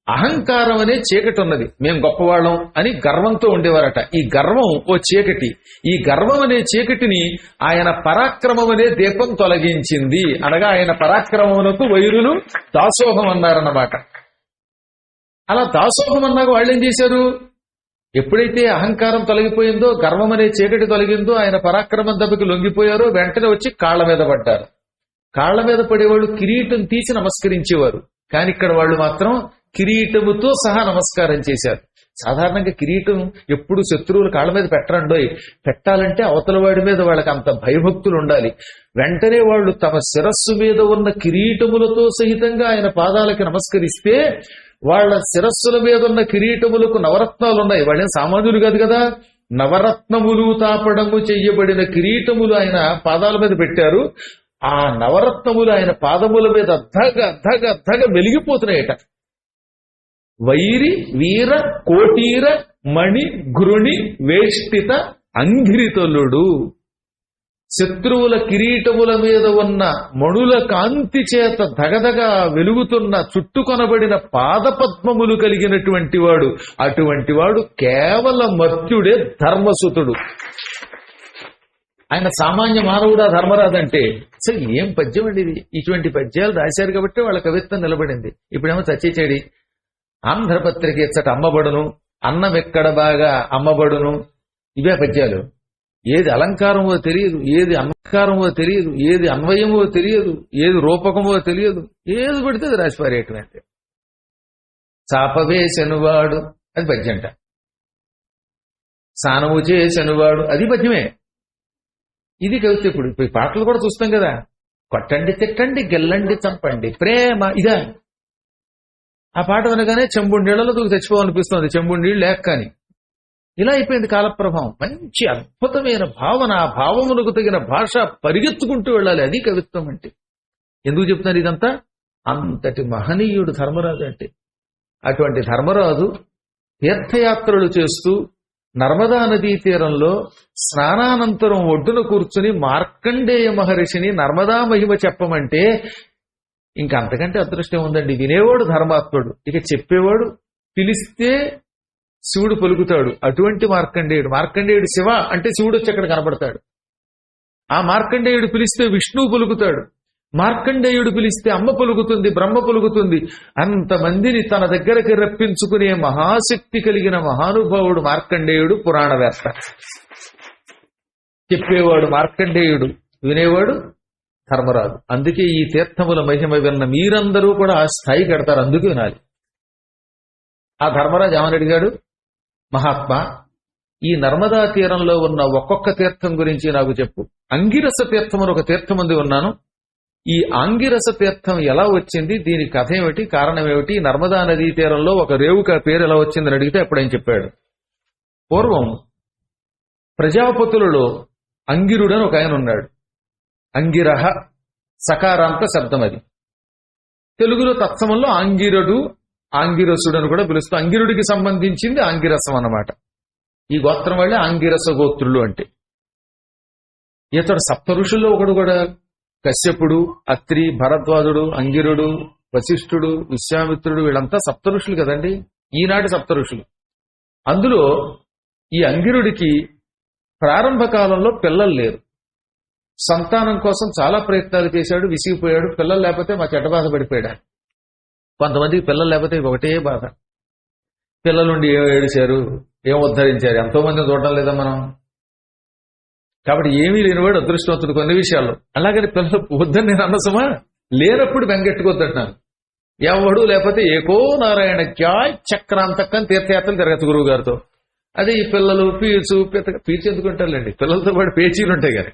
అహంకారం అనే చీకటి ఉన్నది. మేము గొప్పవాళ్ళం అని గర్వంతో ఉండేవారట. ఈ గర్వం ఓ చీకటి. ఈ గర్వం అనే చీకటిని ఆయన పరాక్రమం అనే దీపం తొలగించింది. అనగా ఆయన పరాక్రమమునకు వైరులు దాసోహం అన్నారన్నమాట. అలా దాసోహం అన్నాక వాళ్ళు ఏం చేశారు? ఎప్పుడైతే అహంకారం తొలగిపోయిందో, గర్వం అనే చీకటి తొలగిందో, ఆయన పరాక్రమం దెబ్బకి లొంగిపోయారో వెంటనే వచ్చి కాళ్ల మీద పడ్డారు. కాళ్ల మీద పడేవాళ్ళు కిరీటం తీసి నమస్కరించేవారు. కానీ ఇక్కడ వాళ్ళు మాత్రం కిరీటముతో సహా నమస్కారం చేశారు. సాధారణంగా కిరీటం ఎప్పుడు శత్రువుల కాళ్ళ మీద పెట్టరండోయ్. పెట్టాలంటే అవతల వాడి మీద వాళ్ళకి అంత భయభక్తులు ఉండాలి. వెంటనే వాళ్ళు తమ శిరస్సు మీద ఉన్న కిరీటములతో సహితంగా ఆయన పాదాలకి నమస్కరిస్తే వాళ్ళ శిరస్సుల మీద ఉన్న కిరీటములకు నవరత్నాలు ఉన్నాయి. వాళ్ళేం సామాన్యులు కాదు కదా. నవరత్నములు తాపడము చెయ్యబడిన కిరీటములు ఆయన పాదాల మీద పెట్టారు. ఆ నవరత్నములు ఆయన పాదముల మీద అద్దగా వెలిగిపోతున్నాయట. వైరి వీర కోటీర మణి ఘృణి వేష్టిత అంఘ్రితలుడు. శత్రువుల కిరీటముల మీద ఉన్న మణుల కాంతి చేత దగదగా వెలుగుతున్న చుట్టుకొనబడిన పాదపద్మములు కలిగినటువంటి వాడు. అటువంటి వాడు కేవల మర్త్యుడే ధర్మసుతుడు. ఆయన సామాన్య మానవుడా ధర్మరాజంటే? అసలు ఏం పద్యం అండి ఇది. ఇటువంటి పద్యాలు రాశారు కాబట్టి వాళ్ళ కవిత్వం నిలబడింది. ఇప్పుడేమో చచ్చేచేడి ఆంధ్రపత్రిక ఇచ్చట అమ్మబడును, అన్నం ఎక్కడ బాగా అమ్మబడును, ఇవే పద్యాలు. ఏది అలంకారమో తెలియదు, ఏది అలంకారమో తెలియదు, ఏది అన్వయమో తెలియదు, ఏది రూపకమో తెలియదు, ఏది పడితే అది రాసిపారేయటం. అంటే చాపవేసెనువాడు అది పద్యంట, స్నానము చేసెనువాడు అది పద్యమే. ఇది కవిత. ఇప్పుడు పాటలు కూడా చూస్తాం కదా, కొట్టండి తిట్టండి గెల్లండి చంపండి ప్రేమ, ఇదా. ఆ పాట వినగానే చెంబుండీళ్లలో దూకి తెచ్చిపోవాలనిపిస్తుంది, చెంబుండీళ్ళు లేక. కానీ ఇలా అయిపోయింది కాలప్రభావం. మంచి అద్భుతమైన భావన, ఆ భావమునకు తగిన భాష పరిగెత్తుకుంటూ వెళ్ళాలి. అది కవిత్వం అంటే. ఎందుకు చెప్తున్నారు ఇదంతా? అంతటి మహనీయుడు ధర్మరాజు అంటే. అటువంటి ధర్మరాజు తీర్థయాత్రలు చేస్తూ నర్మదా నదీ తీరంలో స్నానానంతరం ఒడ్డున కూర్చుని మార్కండేయ మహర్షిని నర్మదా మహిమ చెప్పమంటే ఇంకా అంతకంటే అదృష్టం ఉందండి. వినేవాడు ధర్మాత్ముడు, ఇక చెప్పేవాడు పిలిస్తే శివుడు పలుకుతాడు. అటువంటి మార్కండేయుడు. మార్కండేయుడు శివ అంటే శివుడు వచ్చి అక్కడ కనబడతాడు. ఆ మార్కండేయుడు పిలిస్తే విష్ణువు పలుకుతాడు. మార్కండేయుడు పిలిస్తే అమ్మ పలుకుతుంది, బ్రహ్మ పలుకుతుంది. అంతమందిని తన దగ్గరకు రప్పించుకునే మహాశక్తి కలిగిన మహానుభావుడు మార్కండేయుడు. పురాణవేత్త. చెప్పేవాడు మార్కండేయుడు, వినేవాడు ధర్మరాజు. అందుకే ఈ తీర్థముల మహిమ విన్న మీరందరూ కూడా ఆ స్థాయి కడతారు. అందుకు వినాలి. ఆ ధర్మరాజు ఏమని అడిగాడు? మహాత్మా, ఈ నర్మదా తీరంలో ఉన్న ఒక్కొక్క తీర్థం గురించి నాకు చెప్పు. అంగిరస తీర్థం అని ఒక తీర్థం ఉంది ఉన్నాను. ఈ ఆంగిరస తీర్థం ఎలా వచ్చింది, దీని కథ ఏమిటి, కారణం ఏమిటి, నర్మదా నదీ తీరంలో ఒక రేవుక పేరు ఎలా వచ్చిందని అడిగితే అప్పుడు ఆయన చెప్పాడు. పూర్వం ప్రజాపతులలో అంగిరుడని ఒక ఆయన ఉన్నాడు. అంగిరహ సకారాంత శబ్దం అది. తెలుగులో తత్సమంలో ఆంగిరుడు, ఆంగిరసుడు అని కూడా పిలుస్తాం. అంగిరుడికి సంబంధించింది ఆంగిరసం అన్నమాట. ఈ గోత్రం వాళ్ళే ఆంగిరస గోత్రులు అంటే. ఇతడు సప్త ఋషుల్లో ఒకడు కూడా. కశ్యపుడు, అత్రి, భరద్వాజుడు, అంగిరుడు, వశిష్ఠుడు, విశ్వామిత్రుడు, వీళ్ళంతా సప్త ఋషులు కదండి, ఈనాటి సప్త ఋషులు. అందులో ఈ అంగిరుడికి ప్రారంభ కాలంలో పిల్లలు లేరు. సంతానం కోసం చాలా ప్రయత్నాలు చేశాడు, విసిగిపోయాడు. పిల్లలు లేకపోతే మా చెడ్డ బాధ పడిపోయాడు. కొంతమందికి పిల్లలు లేకపోతే ఒకటే బాధ. పిల్లలుండి ఏం ఏడిచారు, ఏం ఉద్ధరించారు, ఎంతో మంది చూడడం లేదా మనం. కాబట్టి ఏమీ లేనివాడు అదృష్టవంతుడు కొన్ని విషయాల్లో. అలాగని పిల్లలు వద్దని నేను అన్నసమా, లేనప్పుడు బెంగెట్టుకోద్దంటున్నాను. ఎవడు లేకపోతే ఏకో నారాయణ క్యాయ్ చక్రాంతక్కని తీర్థయాత్రలు తిరగచ్చు గురువు గారితో. అదే ఈ పిల్లలు పీచు ఎందుకుంటారులేండి, పిల్లలతో పాటు పేచీలు ఉంటాయి కానీ.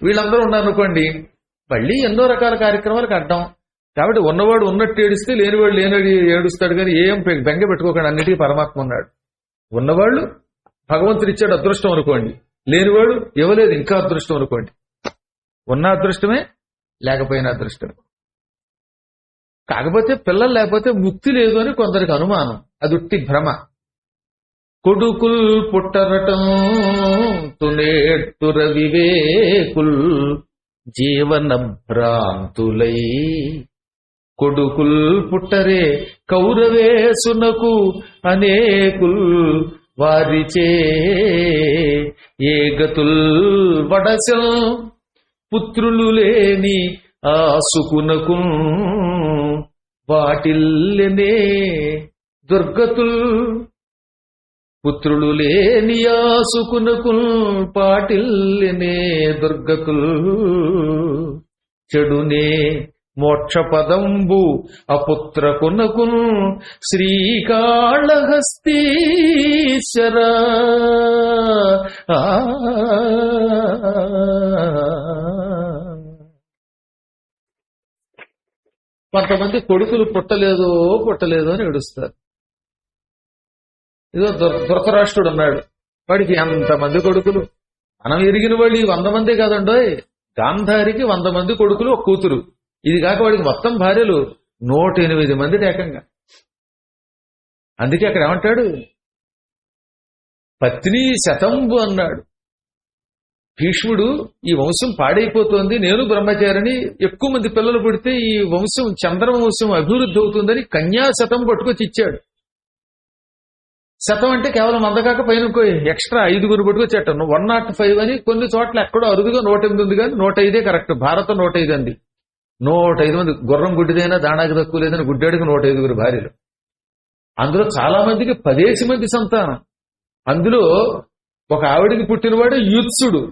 వీళ్ళందరూ ఉన్నారనుకోండి, మళ్ళీ ఎన్నో రకాల కార్యక్రమాలకు అడ్డం. కాబట్టి ఉన్నవాడు ఉన్నట్టు ఏడిస్తే లేనివాడు లేనివాడు ఏడుస్తాడు. కానీ ఏం బెంగ పెట్టుకోకండి, అన్నిటికీ పరమాత్మ ఉన్నాడు. ఉన్నవాళ్ళు భగవంతుడు ఇచ్చాడు అదృష్టం అనుకోండి, లేనివాడు ఇవ్వలేదు ఇంకా అదృష్టం అనుకోండి. ఉన్న అదృష్టమే, లేకపోయిన అదృష్టమే. కాకపోతే పిల్లలు లేకపోతే ముక్తి లేదు అని కొందరికి అనుమానం. అది ఉట్టి భ్రమ. కొడుకుల్ పుట్టరటం తునేట్టుర వివేకుల్ జీవన భ్రాంతులై. కొడుకుల్ పుట్టరే కౌరవేసునకు అనేకుల్ వారిచే ఏ గతుల్ వడసల్ పుత్రులు లేని ఆసుకునకు వాటిల్లనే దుర్గతుల్. పుత్రులు లేని ఆసుకునకు పాటిల్లనే దుర్గతుల్. చెడునే మోక్షపదంబు అపుత్రకునకున్ శ్రీకాళహస్తీశ్వర. కొంతమంది కొడుకులు పుట్టలేదో అని ఏడుస్తారు. ఇదో ధృతరాష్ట్రుడు అన్నాడు, వాడికి ఎంతమంది కొడుకులు. మనం ఎరిగిన వాళ్ళు 100 మంది కాదండోయ్, గాంధారికి 100 మంది కొడుకులు, ఒక కూతురు. ఇది కాక వాడికి మొత్తం భార్యలు 108 మంది ఏకంగా. అందుకే అక్కడ ఏమంటాడు, పత్ని శతంబు అన్నాడు. భీష్ముడు ఈ వంశం పాడైపోతోంది, నేను బ్రహ్మచారిని, ఎక్కువ మంది పిల్లలు పుడితే ఈ వంశం చంద్రవంశం అభివృద్ధి అవుతుందని కన్యాశతం పట్టుకొచ్చి ఇచ్చాడు. శతం అంటే కేవలం 100 కాక పైన ఎక్స్ట్రా 5 పట్టుకొచ్చేట. 105 అని కొన్ని చోట్ల ఎక్కడో అరుదుగా 108 ఉంది, కానీ 105 కరెక్ట్. భారతం 105 అంది. 105 మంది. గుర్రం గుడ్డిదైనా దానాకి తక్కువ లేదని గుడ్డాడికి 105 భార్యలు. అందులో చాలా మందికి 10 మంది సంతానం. అందులో ఒక ఆవిడికి పుట్టినవాడు యూత్సుడు.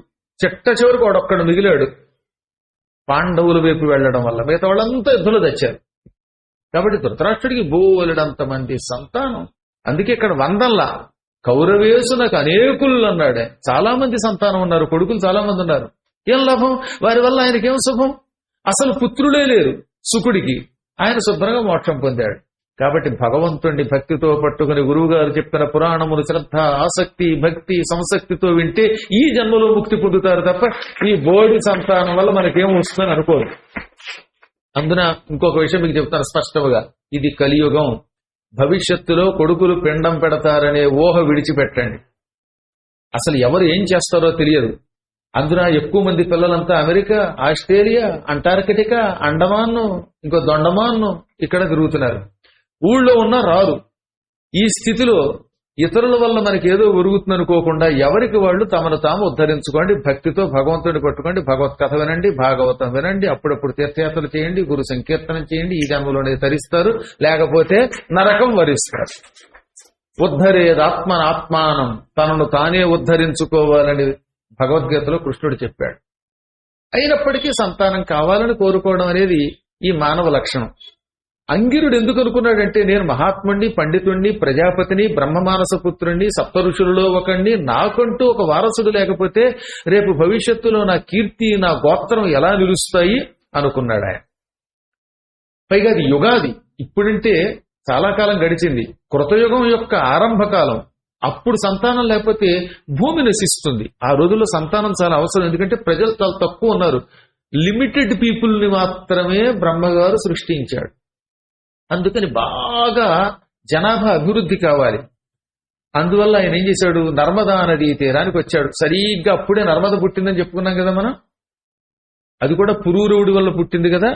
చిట్ట చివరికి వాడొక్కడు మిగిలాడు, పాండవుల వైపు వెళ్లడం వల్ల. మిగతా వాళ్ళంతా యుద్ధంలో తెచ్చారు. కాబట్టి ధృతరాష్ట్రుడికి బోలెడంత మంది సంతానం. అందుకే ఇక్కడ 100లా కౌరవేసునకు అనేకులు అన్నాడే. చాలా మంది సంతానం ఉన్నారు, కొడుకులు చాలా మంది ఉన్నారు. ఏం లాభం? వారి వల్ల ఆయనకేం శుభం? అసలు పుత్రులే లేరు శుకుడికి. ఆయన శుభ్రంగా మోక్షం పొందాడు. కాబట్టి భగవంతుణ్ణి భక్తితో పట్టుకుని గురువు గారు చెప్పిన పురాణములు శ్రద్ధ, ఆసక్తి, భక్తి, సంసక్తితో వింటే ఈ జన్మలో ముక్తి పొందుతారు తప్ప ఈ బోడి సంతానం వల్ల మనకేం వస్తుందని అనుకోరు. అందున ఇంకొక విషయం మీకు చెప్తాను స్పష్టంగా, ఇది కలియుగం. భవిష్యత్తులో కొడుకులు పిండం పెడతారనే ఊహ విడిచిపెట్టండి. అసలు ఎవరు ఏం చేస్తారో తెలియదు. అందున ఎక్కువ మంది పిల్లలంతా అమెరికా, ఆస్ట్రేలియా, అంటార్కిటికా, అండమాన్ను, ఇంకో దొండమాన్ను ఇక్కడ తిరుగుతున్నారు. ఊళ్ళో ఉన్న రారు. ఈ స్థితిలో ఇతరుల వల్ల మనకి ఏదో ఒరుగుతుంది అనుకోకుండా ఎవరికి వాళ్ళు తమను తాము ఉద్ధరించుకోండి. భక్తితో భగవంతుడిని పట్టుకోండి, భగవత్ కథ వినండి, భాగవతం వినండి, అప్పుడప్పుడు తీర్థయాత్రలు చేయండి, గురు సంకీర్తనం చేయండి. ఈ జన్మలోనే తరిస్తారు, లేకపోతే నరకం వరిస్తారు. ఉద్ధరేదాత్మనాత్మానం, తనను తానే ఉద్ధరించుకోవాలని భగవద్గీతలో కృష్ణుడు చెప్పాడు. అయినప్పటికీ సంతానం కావాలని కోరుకోవడం అనేది ఈ మానవ లక్షణం. అంగిరుడు ఎందుకు అనుకున్నాడంటే, నేను మహాత్ముణ్ణి, పండితుణ్ణి, ప్రజాపతిని, బ్రహ్మమానస పుత్రుణ్ణి, సప్త ఋషులలో ఒకణ్ణి, నాకంటూ ఒక వారసుడు లేకపోతే రేపు భవిష్యత్తులో నా కీర్తి, నా గోత్రం ఎలా నిలుస్తాయి అనుకున్నాడు ఆయన. పైగా అది యుగాది. ఇప్పుడంటే చాలా కాలం గడిచింది. కృతయుగం యొక్క ఆరంభకాలం. అప్పుడు సంతానం లేకపోతే భూమి నశిస్తుంది. ఆ రోజుల్లో సంతానం చాలా అవసరం. ఎందుకంటే ప్రజలు చాలా తక్కువ ఉన్నారు. లిమిటెడ్ పీపుల్ని మాత్రమే బ్రహ్మగారు సృష్టించాడు. అందుకని బాగా జనాభా అభివృద్ధి కావాలి. అందువల్ల ఆయన ఏం చేశాడు, నర్మదా నదీ తీరానికి వచ్చాడు. సరిగ్గా అప్పుడే నర్మద పుట్టిందని చెప్పుకున్నాం కదా మనం. అది కూడా పురూరవుడి వల్ల పుట్టింది కదా.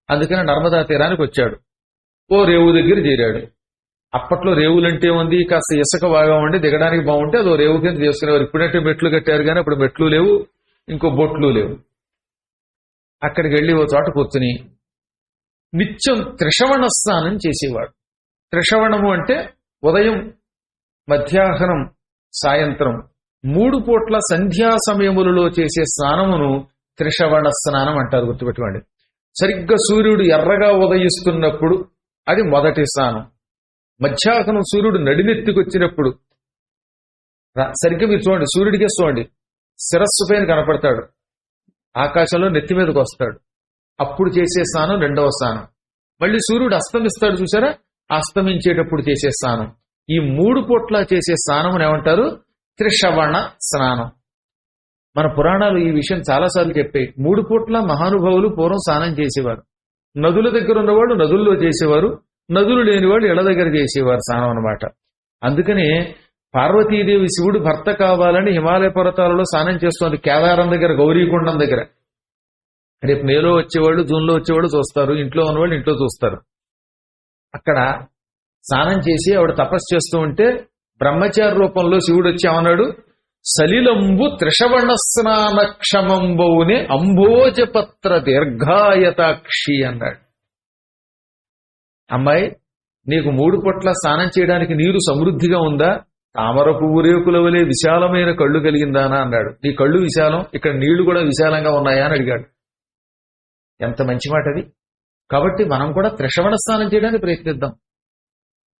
అందుకని నర్మదా తీరానికి వచ్చాడు. ఓ రేవు దగ్గర చేరాడు. అప్పట్లో రేవులంటే ఉంది, కాస్త ఇసుక బాగా ఉండి దిగడానికి బాగుంటే అదో రేవు కింద చేసుకునేవారు. ఇప్పుడంటే మెట్లు కట్టారు, కానీ అప్పుడు మెట్లు లేవు, ఇంకో బొట్లు లేవు. అక్కడికి వెళ్ళి ఓ చోట కూర్చుని నిత్యం త్రిషవణ స్నానం చేసేవాడు. త్రిషవణము అంటే ఉదయం, మధ్యాహ్నం, సాయంత్రం 3 పూట్ల సంధ్యా సమయములలో చేసే స్నానమును త్రిషవణ స్నానం అంటారు. గుర్తుపెట్టుకోండి. సరిగ్గా సూర్యుడు ఎర్రగా ఉదయిస్తున్నప్పుడు అది మొదటి స్నానం. మధ్యాహ్నం సూర్యుడు నడినెత్తికొచ్చినప్పుడు, సరిగ్గా మీరు చూడండి, సూర్యుడికే చూడండి, శిరస్సు పైన కనపడతాడు, ఆకాశంలో నెత్తి మీదకి వస్తాడు. అప్పుడు చేసే స్నానం రెండవ స్నానం. మళ్ళీ సూర్యుడు అస్తమిస్తాడు చూసారా, అస్తమించేటప్పుడు చేసే స్నానం. ఈ 3 పూట్ల చేసే స్నానం ఏమంటారు, త్రిషవణ స్నానం. మన పురాణాలు ఈ విషయం చాలాసార్లు చెప్పాయి. 3 పూట్ల మహానుభావులు పూర్వం స్నానం చేసేవారు. నదుల దగ్గర ఉన్నవాళ్ళు నదుల్లో చేసేవారు, నదులు లేని వాళ్ళు ఇళ్ల దగ్గర చేసేవారు స్నానం అన్నమాట. అందుకనే పార్వతీదేవి శివుడు భర్త కావాలని హిమాలయ పర్వతాలలో స్నానం చేస్తోంది, కేదారం దగ్గర, గౌరీకుండం దగ్గర. రేపు మేలో వచ్చేవాళ్ళు, జూన్లో వచ్చేవాళ్ళు చూస్తారు, ఇంట్లో ఉన్నవాళ్ళు ఇంట్లో చూస్తారు. అక్కడ స్నానం చేసి ఆవిడ తపస్సు చేస్తూ ఉంటే బ్రహ్మచారి రూపంలో శివుడు వచ్చి ఏమన్నాడు, సలిలంబు త్రిషవణ స్నాన క్షమంబౌనే అంబోజపత్ర దీర్ఘాయతాక్షి అన్నాడు. అమ్మాయి, నీకు 3 పూట్ల స్నానం చేయడానికి నీరు సమృద్ధిగా ఉందా? తామర పువ్వు రేకుల వలె విశాలమైన కళ్ళు కలిగిందానా అన్నాడు. నీ కళ్ళు విశాలం, ఇక్కడ నీళ్లు కూడా విశాలంగా ఉన్నాయా అని అడిగాడు. ఎంత మంచి మాట అది. కాబట్టి మనం కూడా త్రిశవణ స్నానం చేయడానికి ప్రయత్నిద్దాం.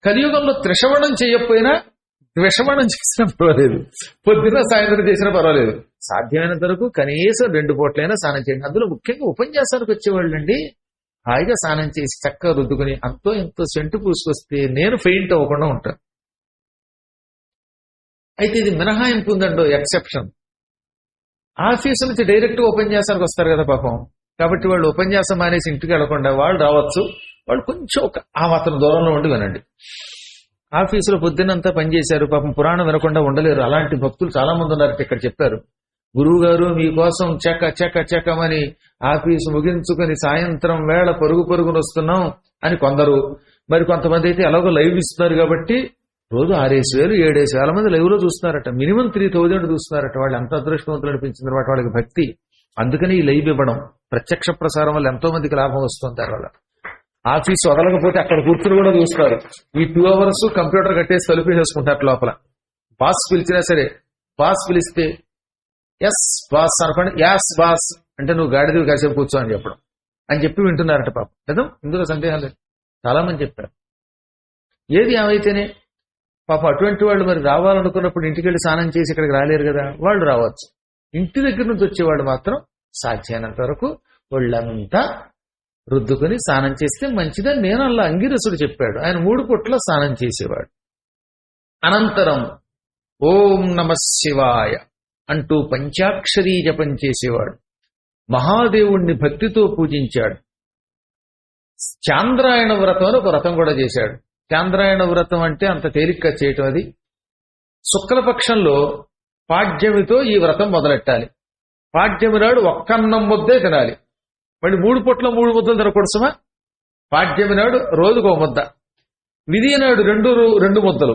కలియుగంలో త్రిశవణం చేయకపోయినా ద్విషవణం చేసినా పర్వాలేదు, పొద్దున్న సాయంత్రం చేసినా పర్వాలేదు. సాధ్యమైనంత వరకు కనీసం 2 పూట్లైనా స్నానం చేయండి. అందులో ముఖ్యంగా ఉపన్యాసానికి వచ్చేవాళ్ళు అండి హాయిగా స్నానం చేసి చక్కగా రుద్దుకుని అంతో ఎంతో సెంటు పూసుకొస్తే నేను ఫెయింట్ అవ్వకుండా ఉంటాను. అయితే ఇది మినహాయింపు ఉందండో, ఎక్సెప్షన్. ఆఫీసు నుంచి డైరెక్ట్ ఉపన్యాసానికి వస్తారు కదా పాపం, కాబట్టి వాళ్ళు ఉపన్యాసం మానేసి ఇంటికి వెళ్లకుండా వాళ్ళు రావచ్చు. వాళ్ళు కొంచెం ఆ మాత్రం దూరంలో ఉండి వినండి. ఆఫీసులో పొద్దున్నంతా పనిచేశారు, పాపం పురాణం వినకుండా ఉండలేరు. అలాంటి భక్తులు చాలా మంది ఉన్నారు. ఇక్కడ చెప్పారు, గురువు గారు మీకోసం చెక్కమని ఆఫీసు ముగించుకుని సాయంత్రం వేళ పరుగున వస్తున్నాం అని కొందరు. మరి కొంతమంది అయితే ఎలాగో లైవ్ ఇస్తున్నారు కాబట్టి రోజు 6,000 7,000 మంది లైవ్ లో చూస్తున్నారట. మినిమం 3,000 చూస్తున్నారట. వాళ్ళు ఎంత అదృష్టవంతులు అనిపించింది అనమాట వాళ్ళకి భక్తి. అందుకని ఈ లైవ్ ఇవ్వడం, ప్రత్యక్ష ప్రసారం వల్ల ఎంతో మందికి లాభం వస్తుంటారు. వాళ్ళ ఆఫీస్ వదలకపోతే అక్కడ కూర్చుని కూడా చూస్తారు. ఈ 2 hours కంప్యూటర్ కట్టేసి తలుపేసేసుకుంటారు లోపల. బాస్ పిలిచినా సరే, బాస్ పిలిస్తే ఎస్ బాస్ అనుకోండి, యాస్ బాస్ అంటే నువ్వు గాడిదివి కాసేపు కూర్చో అని చెప్పడం అని చెప్పి వింటున్నారట పాపం. కదా, ఇందులో సందేహం లేదు. చాలా మంది చెప్పారు. ఏది ఏమైతేనే పాపం అటువంటి వాళ్ళు మరి రావాలనుకున్నప్పుడు ఇంటికి వెళ్ళి స్నానం చేసి ఇక్కడికి రాలేరు కదా, వాళ్ళు రావచ్చు. ఇంటి దగ్గర నుంచి వచ్చేవాళ్ళు మాత్రం సాధ్యమైనంత వరకు వాళ్ళంతా రుద్దుకుని స్నానం చేస్తే మంచిదని నేను అలా అంగిరసుడు చెప్పాడు. ఆయన 3 పూట్ల స్నానం చేసేవాడు. అనంతరం ఓం నమః శివాయ అంటూ పంచాక్షరీ జపం చేసేవాడు. మహాదేవుణ్ణి భక్తితో పూజించాడు. చాంద్రాయణ వ్రతం అని ఒక వ్రతం కూడా చేశాడు. చాంద్రాయణ వ్రతం అంటే అంత తేలిగ్గా చేయటం. అది శుక్లపక్షంలో పాడ్యమితో ఈ వ్రతం మొదలెట్టాలి. పాడ్యమి నాడు ఒక్కన్నం ముద్దే తినాలి. మళ్ళీ 3 పూట్ల 3 ముద్దలు తినకూడసమా? పాడ్యమి నాడు రోజుకు 1 ముద్ద, విధియ నాడు 2 ముద్దలు,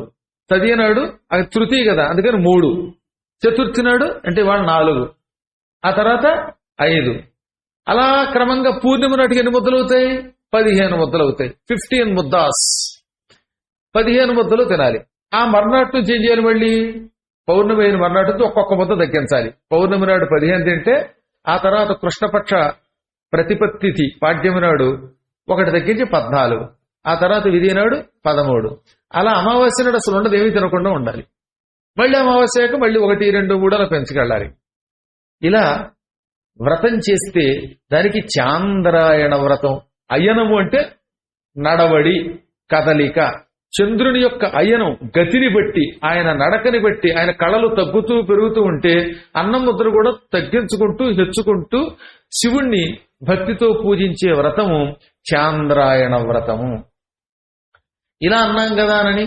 తదియ నాడు అది తృతీయ కదా అందుకని 3, చతుర్థి నాడు అంటే వాళ్ళు 4, ఆ తర్వాత 5, అలా క్రమంగా పూర్ణిమ నాటికి ఎన్ని ముద్దలు అవుతాయి? 15 ముద్దలు అవుతాయి. 15 ముద్దాస్, 15 ముద్దలు తినాలి. ఆ మర్నాటి నుంచి ఏం చేయాలి? మళ్ళీ పౌర్ణమి అయిన మర్నాటి నుంచి ఒక్కొక్క ముద్ద తగ్గించాలి. పౌర్ణమి నాడు 15 తింటే ఆ తర్వాత కృష్ణపక్ష ప్రతిపత్తి తిథి పాడ్యమి నాడు 1 తగ్గించి 14, ఆ తర్వాత విధి నాడు 13. అలా అమావాస్య నాడు అసలు ఉండదు, ఏమీ తినకుండా ఉండాలి. మళ్ళీ అమావాస్యకు మళ్ళీ 1, 2, 3 అలా పెంచుకెళ్ళాలి. ఇలా వ్రతం చేస్తే దానికి చాంద్రాయణ వ్రతం. అయనము అంటే నడవడి, కదలిక. చంద్రుని యొక్క అయనం గతిని బట్టి, ఆయన నడకని బట్టి, ఆయన కళలు తగ్గుతూ పెరుగుతూ ఉంటే అన్నం ముద్ర కూడా తగ్గించుకుంటూ హెచ్చుకుంటూ శివుణ్ణి భక్తితో పూజించే వ్రతము చాంద్రాయణ వ్రతము. ఇలా అన్నాం కదా అని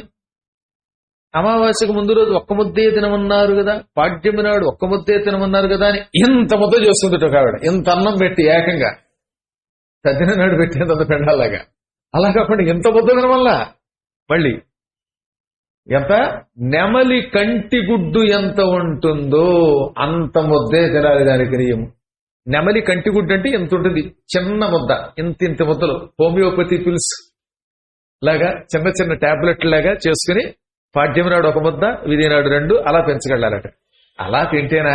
అమావాస్యకు ముందు రోజు 1 ముద్దే తినమన్నారు కదా, పాడ్యమి నాడు 1 ముద్దే తినమన్నారు కదా అని ఇంత ముద్ద చేస్తుంది కావిడ. ఇంత అన్నం పెట్టి ఏకంగా తద్దిన నాడు పెట్టేంత పెండాలాగా. అలా కాకుండా ఇంత ముద్ద తినమల్లా మళ్ళీ ఎంత నెమలి కంటి గుడ్డు ఎంత ఉంటుందో అంత ముద్దే తినాలి. దానికి నియమం. నెమలి కంటి గుడ్డు అంటే ఎంత ఉంటుంది? చిన్న ముద్ద, ఇంత ముద్దలు. హోమియోపతి పిల్స్ లాగా చిన్న చిన్న టాబ్లెట్ లాగా చేసుకుని పాడ్యమి నాడు 1 ముద్ద, విధి నాడు 2 అలా పెంచగలట. అలా తింటేనా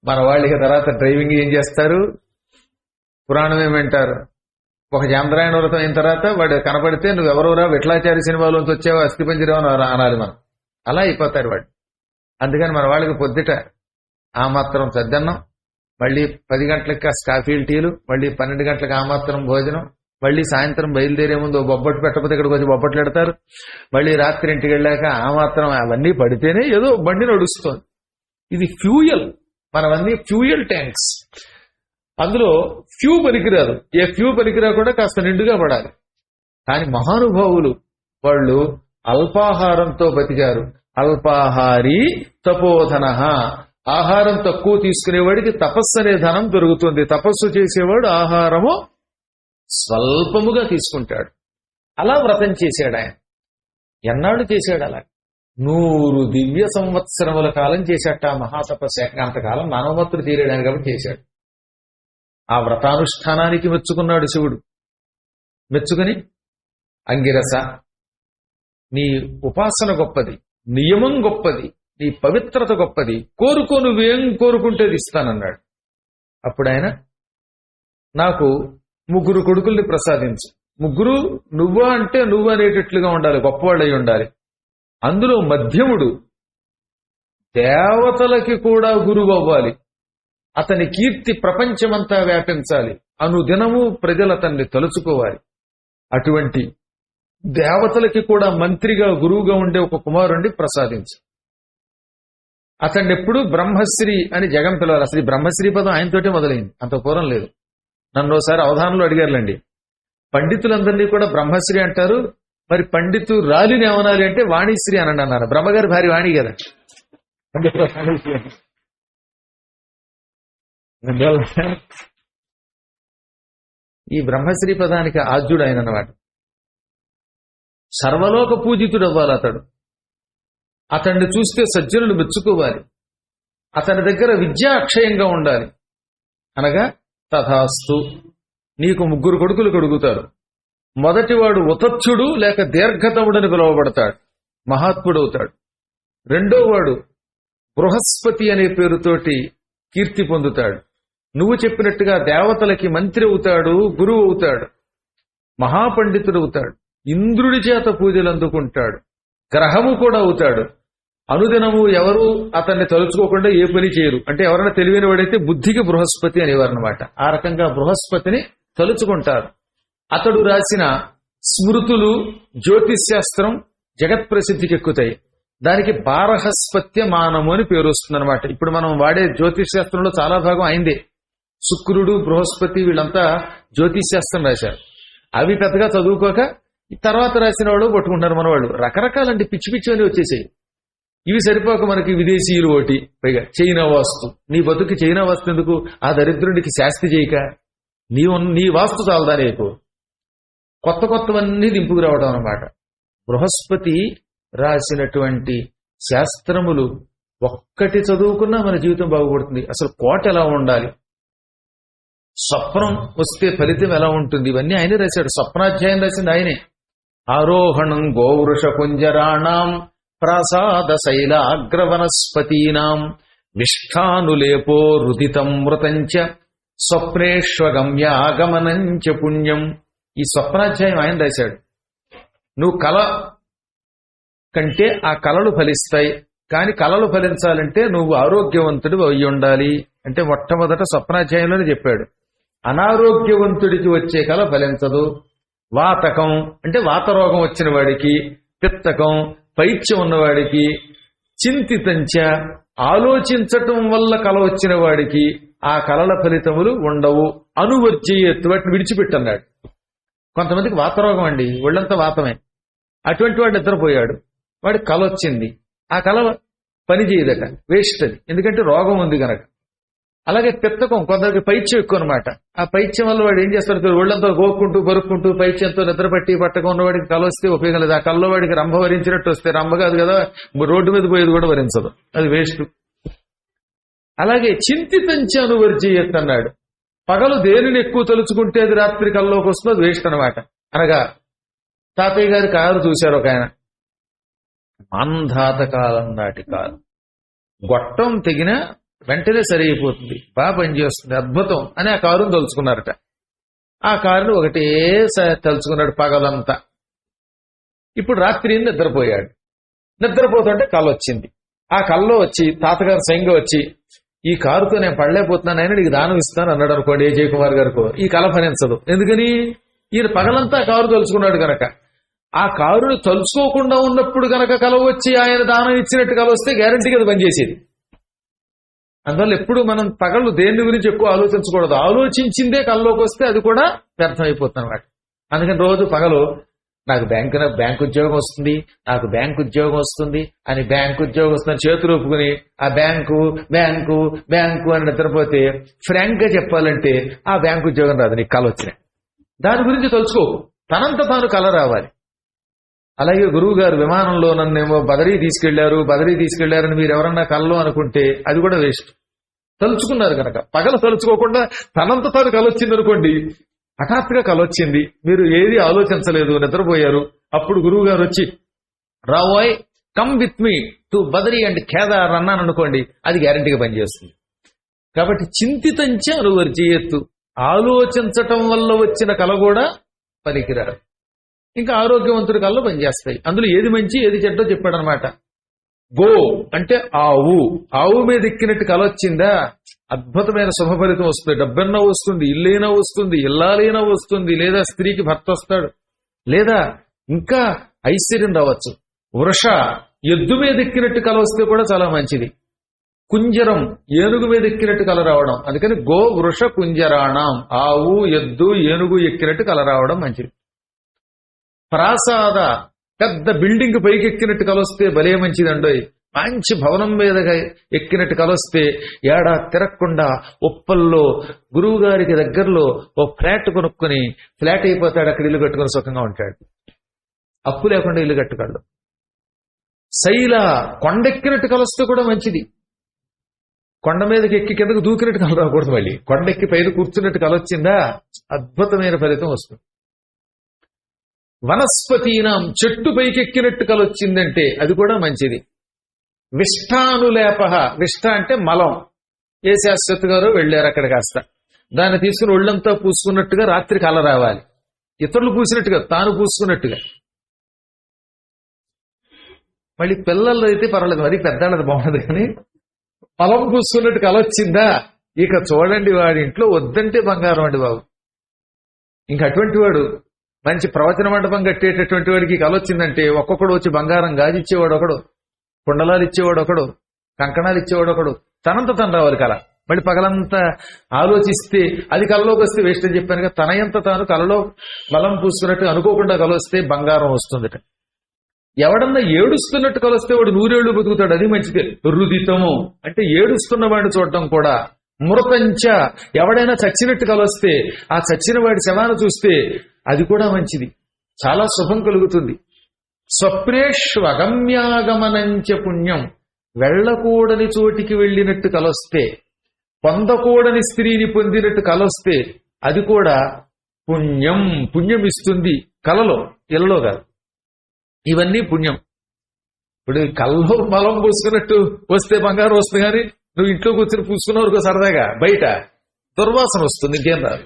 మన వాళ్ళకి తర్వాత డ్రైవింగ్ ఏం చేస్తారు? పురాణం ఏమంటారు? ఒక చాంద్రాయణ వ్రతం అయిన తర్వాత వాడు కనపడితే నువ్వెవరోరా విఠలాచారి సినిమాలోంచి వచ్చావో అస్థిపంజరం అనాలి మనం. అలా అయిపోతారు వాడు. అందుకని మన వాళ్ళకి పొద్దుట ఆ మాత్రం సద్దన్నం, మళ్ళీ 10 గంటలకి కాఫీలు టీలు, మళ్ళీ 12 గంటలకు ఆ మాత్రం భోజనం, మళ్ళీ సాయంత్రం బయలుదేరే ముందు బొబ్బట్టు పెట్టకపోతే ఇక్కడికి వచ్చి బొబ్బట్లు పెడతారు, మళ్ళీ రాత్రి ఇంటికి వెళ్ళాక ఆ మాత్రం. అవన్నీ పడితేనే ఏదో బండి నడుస్తుంది. ఇది ఫ్యూయల్. మనవన్నీ ఫ్యూయల్ ట్యాంక్స్. అందులో ఫ్యూ పనికిరాదు. ఏ ఫ్యూ పనికిరాకుండా కాస్త నిండుగా పడాలి. కానీ మహానుభావులు వాళ్ళు అల్పాహారంతో బతికారు. అల్పాహారీ తపోధన. ఆహారం తక్కువ తీసుకునేవాడికి తపస్సు అనే ధనం దొరుకుతుంది. తపస్సు చేసేవాడు ఆహారము స్వల్పముగా తీసుకుంటాడు. అలా వ్రతం చేశాడు ఆయన. ఎన్నాళ్ళు చేశాడు? అలా 100 దివ్య సంవత్సరముల కాలం చేశాట మహాతపస్సు. అంతకాలం మానవమత్తులు తీరేయడానికి కాబట్టి చేశాడు. ఆ వ్రతానుష్ఠానానికి మెచ్చుకున్నాడు శివుడు. మెచ్చుకుని అంగిరస, నీ ఉపాసన గొప్పది, నియమం గొప్పది, నీ పవిత్రత గొప్పది, కోరుకో, నువ్వేం కోరుకుంటే ఇస్తానన్నాడు. అప్పుడు ఆయన నాకు ముగ్గురు కొడుకుల్ని ప్రసాదించు. ముగ్గురు నువ్వా అంటే నువ్వు అనేటట్లుగా ఉండాలి, గొప్పవాళ్ళై ఉండాలి. అందులో మధ్యముడు దేవతలకి కూడా గురువు అవ్వాలి. అతని కీర్తి ప్రపంచమంతా వ్యాపించాలి. అనుదినము ప్రజలు అతన్ని తలుచుకోవాలి. అటువంటి దేవతలకి కూడా మంత్రిగా గురువుగా ఉండే ఒక కుమారుణ్ణి ప్రసాదించు. అతన్ని ఎప్పుడు బ్రహ్మశ్రీ అని జగన్ పిలవాలి. అసలు ఈ బ్రహ్మశ్రీ పదం ఆయనతోటే మొదలైంది, అంత పూర్వం లేదు. నన్ను ఒకసారి అవధానంలో అడిగారులేండి, పండితులందరినీ కూడా బ్రహ్మశ్రీ అంటారు, మరి పండితు రాలిని ఏమనాలి అంటే వాణిశ్రీ అనండి అన్నారు. బ్రహ్మగారి భార్య వాణి కదా. ఈ బ్రహ్మశ్రీ పదానికి ఆద్యుడు ఆయన అన్నమాట. సర్వలోక పూజితుడు అవ్వాలి అతడు. అతన్ని చూస్తే సజ్జనులు మెచ్చుకోవాలి. అతని దగ్గర విద్య అక్షయంగా ఉండాలి. అనగా తథాస్తు, నీకు ముగ్గురు కొడుకులు కడుగుతారు. మొదటివాడు ఉతత్సుడు లేక దీర్ఘతముడని పిలువబడతాడు, మహాత్ముడవుతాడు. రెండోవాడు బృహస్పతి అనే పేరుతోటి కీర్తి పొందుతాడు. నువ్వు చెప్పినట్టుగా దేవతలకి మంత్రి అవుతాడు, గురువు అవుతాడు, మహాపండితుడు అవుతాడు, ఇంద్రుడి చేత పూజలు అందుకుంటాడు, గ్రహము కూడా అవుతాడు. అనుదినము ఎవరు అతన్ని తలుచుకోకుండా ఏ పని చేయరు. అంటే ఎవరైనా తెలివైన వాడైతే బుద్ధికి బృహస్పతి అనేవారు అనమాట. ఆ రకంగా బృహస్పతిని తలుచుకుంటారు. అతడు రాసిన స్మృతులు, జ్యోతిశాస్త్రం జగత్ ప్రసిద్ధికి ఎక్కుతాయి. దానికి బారహస్పత్య మానము అని పేరు వస్తుంది అనమాట. ఇప్పుడు మనం వాడే జ్యోతిశాస్త్రంలో చాలా భాగం అయిందే. శుక్రుడు, బృహస్పతి వీళ్ళంతా జ్యోతిశాస్త్రం రాశారు. అవి పెద్దగా చదువుకోక తర్వాత రాసిన వాళ్ళు పట్టుకుంటారు మన వాళ్ళు. రకరకాలండి, పిచ్చి పిచ్చి అని వచ్చేసాయి. ఇవి సరిపోక మనకి విదేశీయులు ఒకటి, పైగా చైనా వాస్తు. నీ బతుకి చైనా వాస్తు ఎందుకు? ఆ దరిద్రుడికి శాస్తి చేయక నీ వాస్తు చాలదా నీకు? కొత్త కొత్తవన్నీ దింపుకు రావడం అనమాట. బృహస్పతి రాసినటువంటి శాస్త్రములు ఒక్కటి చదువుకున్నా మన జీవితం బాగుపడుతుంది. అసలు కోట ఎలా ఉండాలి, స్వప్నం వస్తే ఫలితం ఎలా ఉంటుంది, ఇవన్నీ ఆయనే రాశాడు. స్వప్నాధ్యాయం రాసింది ఆయనే. ఆరోహణం గోవృష కుంజరాణం ప్రాసాద శైలాగ్రవనస్పతీనాం విష్ఠానులేపో రుదితం మృతంచ స్వప్నేష్వగమ్యాగమనంచ పుణ్యం. ఈ స్వప్నాధ్యాయం ఆయన రాశాడు. నువ్వు కళ కంటే ఆ కళలు ఫలిస్తాయి. కానీ కళలు ఫలించాలంటే నువ్వు ఆరోగ్యవంతుడు అయి ఉండాలి అంటే మొట్టమొదట స్వప్నాధ్యాయంలోనే చెప్పాడు. అనారోగ్యవంతుడికి వచ్చే కళ ఫలించదు. వాతకం అంటే వాతరోగం వచ్చిన వాడికి, పిత్తకం పైత్యం ఉన్నవాడికి, చింతితంచ ఆలోచించటం వల్ల కళ వచ్చిన వాడికి ఆ కళల ఫలితములు ఉండవు. అనువర్జయత్తు, వాటిని విడిచిపెట్టన్నాడు. కొంతమందికి వాతరోగం అండి, ఒళ్ళంతా వాతమే. అటువంటి వాడు నిద్రపోయాడు, వాడికి కళ వచ్చింది. ఆ కళ పని చేయదట, వేస్ట్ అది, ఎందుకంటే రోగం ఉంది కనుక. అలాగే పిత్తకం, కొందరికి పైత్యం ఎక్కువ అనమాట. ఆ పైత్యం వల్ల వాడు ఏం చేస్తాడు, ఒళ్ళంతా గోక్కుంటూ బరుక్కుంటూ పైత్యంతో నిద్రపట్టి పట్టకం ఉన్నవాడికి కళ వస్తే ఉపయోగం లేదు. ఆ కళ్ళలో వాడికి రంభ వరించినట్టు వస్తే, రంభ కాదు కదా, రోడ్డు మీద పోయేది కూడా వరించదు, అది వేస్ట్. అలాగే చింతితంచి అనువర్జయత్ అన్నాడు. పగలు దేనిని ఎక్కువ తలుచుకుంటే అది రాత్రి కల్లోకి వస్తుంది, అది వేస్ట్ అనమాట. అనగా తాతయ్య గారి కారు చూశారు ఒక ఆయన, మాంధాత కాలం నాటి కారు, గొట్టం తెగిన వెంటనే సరి అయిపోతుంది, బాగా పనిచేస్తుంది, అద్భుతం అని ఆ కారును తలుచుకున్నారట. ఆ కారును ఒకటేసారి తలుచుకున్నాడు పగలంతా. ఇప్పుడు రాత్రి నిద్రపోయాడు. నిద్రపోతుంటే కళ వచ్చింది. ఆ కళ్ళలో వచ్చి తాతగారు స్వయంగా వచ్చి, ఈ కారుతో నేను పడలేకపోతున్నాను, ఆయన నీకు దానం ఇస్తాను అన్నాడు అనుకోండి ఏ జయకుమార్ గారికో, ఈ కళ ఫలించదు. ఎందుకని? ఈయన పగలంతా కారు తలుచుకున్నాడు గనక. ఆ కారుని తలుచుకోకుండా ఉన్నప్పుడు గనక కళ వచ్చి ఆయన దానం ఇచ్చినట్టు కళ వస్తే గ్యారంటీగా అది పనిచేసేది. అందువల్ల ఎప్పుడు మనం పగలు దేని గురించి ఎక్కువ ఆలోచించకూడదు. ఆలోచించిందే కళ్ళలోకి వస్తే అది కూడా వ్యర్థమైపోతుంది అన్నమాట. అందుకని రోజు పగలు నాకు బ్యాంక్ ఉద్యోగం వస్తుంది, నాకు బ్యాంక్ ఉద్యోగం వస్తుంది అని బ్యాంక్ ఉద్యోగం వస్తుందని చేతులు ఒప్పుకుని ఆ బ్యాంకు బ్యాంకు బ్యాంకు అని నిద్రపోతే, ఫ్రాంక్ గా చెప్పాలంటే ఆ బ్యాంక్ ఉద్యోగం రాదు, నీకు కళ వచ్చినాయి. దాని గురించి తలుచుకో, తనంత తాను కళ రావాలి. అలాగే గురువు గారు విమానంలో నన్నేమో బదరీ తీసుకెళ్లారని మీరు ఎవరన్నా కలలో అనుకుంటే అది కూడా వేస్ట్. తలుచుకున్నారు కనుక, పగల తలుచుకోకుండా తనంత తాను కలొచ్చింది అనుకోండి, హఠాత్తుగా కలొచ్చింది, మీరు ఏది ఆలోచించలేదు, నిద్రపోయారు. అప్పుడు గురువు గారు వచ్చి రావోయ్ come with me to Badri and Kedar అన్నాను అనుకోండి, అది గ్యారంటీగా పనిచేస్తుంది. కాబట్టి చింతితంచే అనువర్జయత్తు, ఆలోచించటం వల్ల వచ్చిన కళ కూడా పనికిరాదు. ఇంకా ఆరోగ్యవంతుడి కళ్ళు పనిచేస్తాయి. అందులో ఏది మంచి ఏది చెడ్డో చెప్పాడనమాట. గో అంటే ఆవు, ఆవు మీద ఎక్కినట్టు కల వచ్చిందా అద్భుతమైన శుభ ఫలితం వస్తుంది. డబ్బైనా వస్తుంది, ఇల్లైనా వస్తుంది, ఇల్లాలైనా వస్తుంది, లేదా స్త్రీకి భర్త వస్తాడు, లేదా ఇంకా ఐశ్వర్యం రావచ్చు. వృష ఎద్దు మీద ఎక్కినట్టు కల వస్తే కూడా చాలా మంచిది. కుంజరం ఏనుగు మీద ఎక్కినట్టు కల రావడం, అందుకని గో వృష కుంజరాణం, ఆవు ఎద్దు ఏనుగు ఎక్కినట్టు కల రావడం మంచిది. ప్రాసాద పెద్ద బిల్డింగ్ పైకి ఎక్కినట్టు కలొస్తే భలే మంచిదండోయ్. మంచి భవనం మీదగా ఎక్కినట్టు కలొస్తే ఏడా తిరగకుండా ఉప్పల్లో గురువు గారికి దగ్గరలో ఓ ఫ్లాట్ కొనుక్కొని ఫ్లాట్ అయిపోతాడు, అక్కడ ఇల్లు కట్టుకుని సుఖంగా ఉంటాడు. అప్పు లేకుండా ఇల్లు కట్టుకోడు. శైల కొండెక్కినట్టు కలొస్తే కూడా మంచిది. కొండ మీదకి ఎక్కి కిందకు దూకినట్టు కల రాకూడదు. మళ్ళీ కొండెక్కి పైన కూర్చున్నట్టు కలొచ్చిందా అద్భుతమైన ఫలితం వస్తుంది. వనస్పతీనాం చెట్టు పైకెక్కినట్టు కలొచ్చిందంటే అది కూడా మంచిది. విష్టానులేప, విష్ట అంటే మలం. ఏ శాశ్వత్ గారు వెళ్ళారు అక్కడ, కాస్త దాన్ని తీసుకుని ఒళ్ళంతా పూసుకున్నట్టుగా రాత్రి కల రావాలి. ఇతరులు పూసినట్టుగా తాను పూసుకున్నట్టుగా. మళ్ళీ పిల్లల్లో అయితే పర్వాలేదు, మరి పెద్దాళ్ళది బాగుండదు, కానీ మలం పూసుకున్నట్టు కలొచ్చిందా ఇక చూడండి వాడి ఇంట్లో వద్దంటే బంగారం అండి బాబు. ఇంక అటువంటి వాడు మంచి ప్రవచన మండపం కట్టేటటువంటి వాడికి కలొచ్చిందంటే ఒక్కొక్కడు వచ్చి బంగారం గాజిచ్చేవాడు ఒకడు, కుండలాలు ఇచ్చేవాడు ఒకడు, కంకణాలు ఇచ్చేవాడు ఒకడు, తనంత తను రావాలి కళ. మళ్ళీ పగలంతా ఆలోచిస్తే అది కళలోకి వస్తే వేస్ట్ అని చెప్పాను కదా. తన ఎంత తాను కళలో బలం పూసుకున్నట్టు అనుకోకుండా కలొస్తే బంగారం వస్తుందట. ఎవడన్నా ఏడుస్తున్నట్టు కలొస్తే వాడు 100 ఏళ్ళు బతుకుతాడు, అది మంచిదే. రుదితము అంటే ఏడుస్తున్న వాడిని చూడటం కూడా. మృతంచ ఎవడైనా చచ్చినట్టు కలొస్తే ఆ చచ్చిన వాడి శవాన్ని చూస్తే అది కూడా మంచిది, చాలా శుభం కలుగుతుంది. స్వప్నేష్వగమ్యాగమనంచ పుణ్యం వెళ్ళకూడని చోటికి వెళ్ళినట్టు కలొస్తే, పొందకూడని స్త్రీని పొందినట్టు కలొస్తే అది కూడా పుణ్యం, పుణ్యం ఇస్తుంది. కలలో ఇళ్ళలో కాదు, ఇవన్నీ పుణ్యం. ఇప్పుడు కల్లో బలం పూసుకున్నట్టు వస్తే బంగారం వస్తుంది, కానీ నువ్వు ఇంట్లో కూర్చొని పూసుకున్నావు సరదాగా బయట దుర్వాసన వస్తుంది, ఇంకేం రాదు.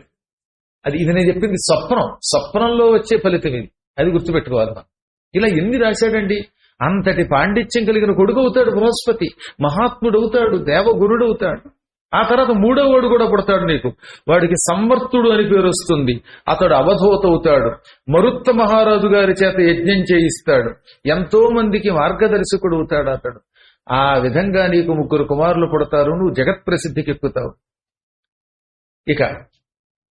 ఇది నేను చెప్పింది స్వప్నం, స్వప్నంలో వచ్చే ఫలితం ఇది, అది గుర్తుపెట్టుకోవాలి. ఇలా ఎన్ని రాశాడండి. అంతటి పాండిత్యం కలిగిన కొడుకు అవుతాడు బృహస్పతి, మహాత్ముడు అవుతాడు, దేవగురుడు అవుతాడు. ఆ తర్వాత 3వ వాడు కూడా పుడతాడు నీకు, వాడికి సంవర్తుడు అని పేరు వస్తుంది. అతడు అవధూత అవుతాడు, మరుత్త మహారాజు గారి చేత యజ్ఞం చేయిస్తాడు, ఎంతో మందికి మార్గదర్శకుడు అవుతాడు అతడు. ఆ విధంగా నీకు 3 కుమారులు పుడతారు, నువ్వు జగత్ ప్రసిద్ధికి ఎక్కుతావు. ఇక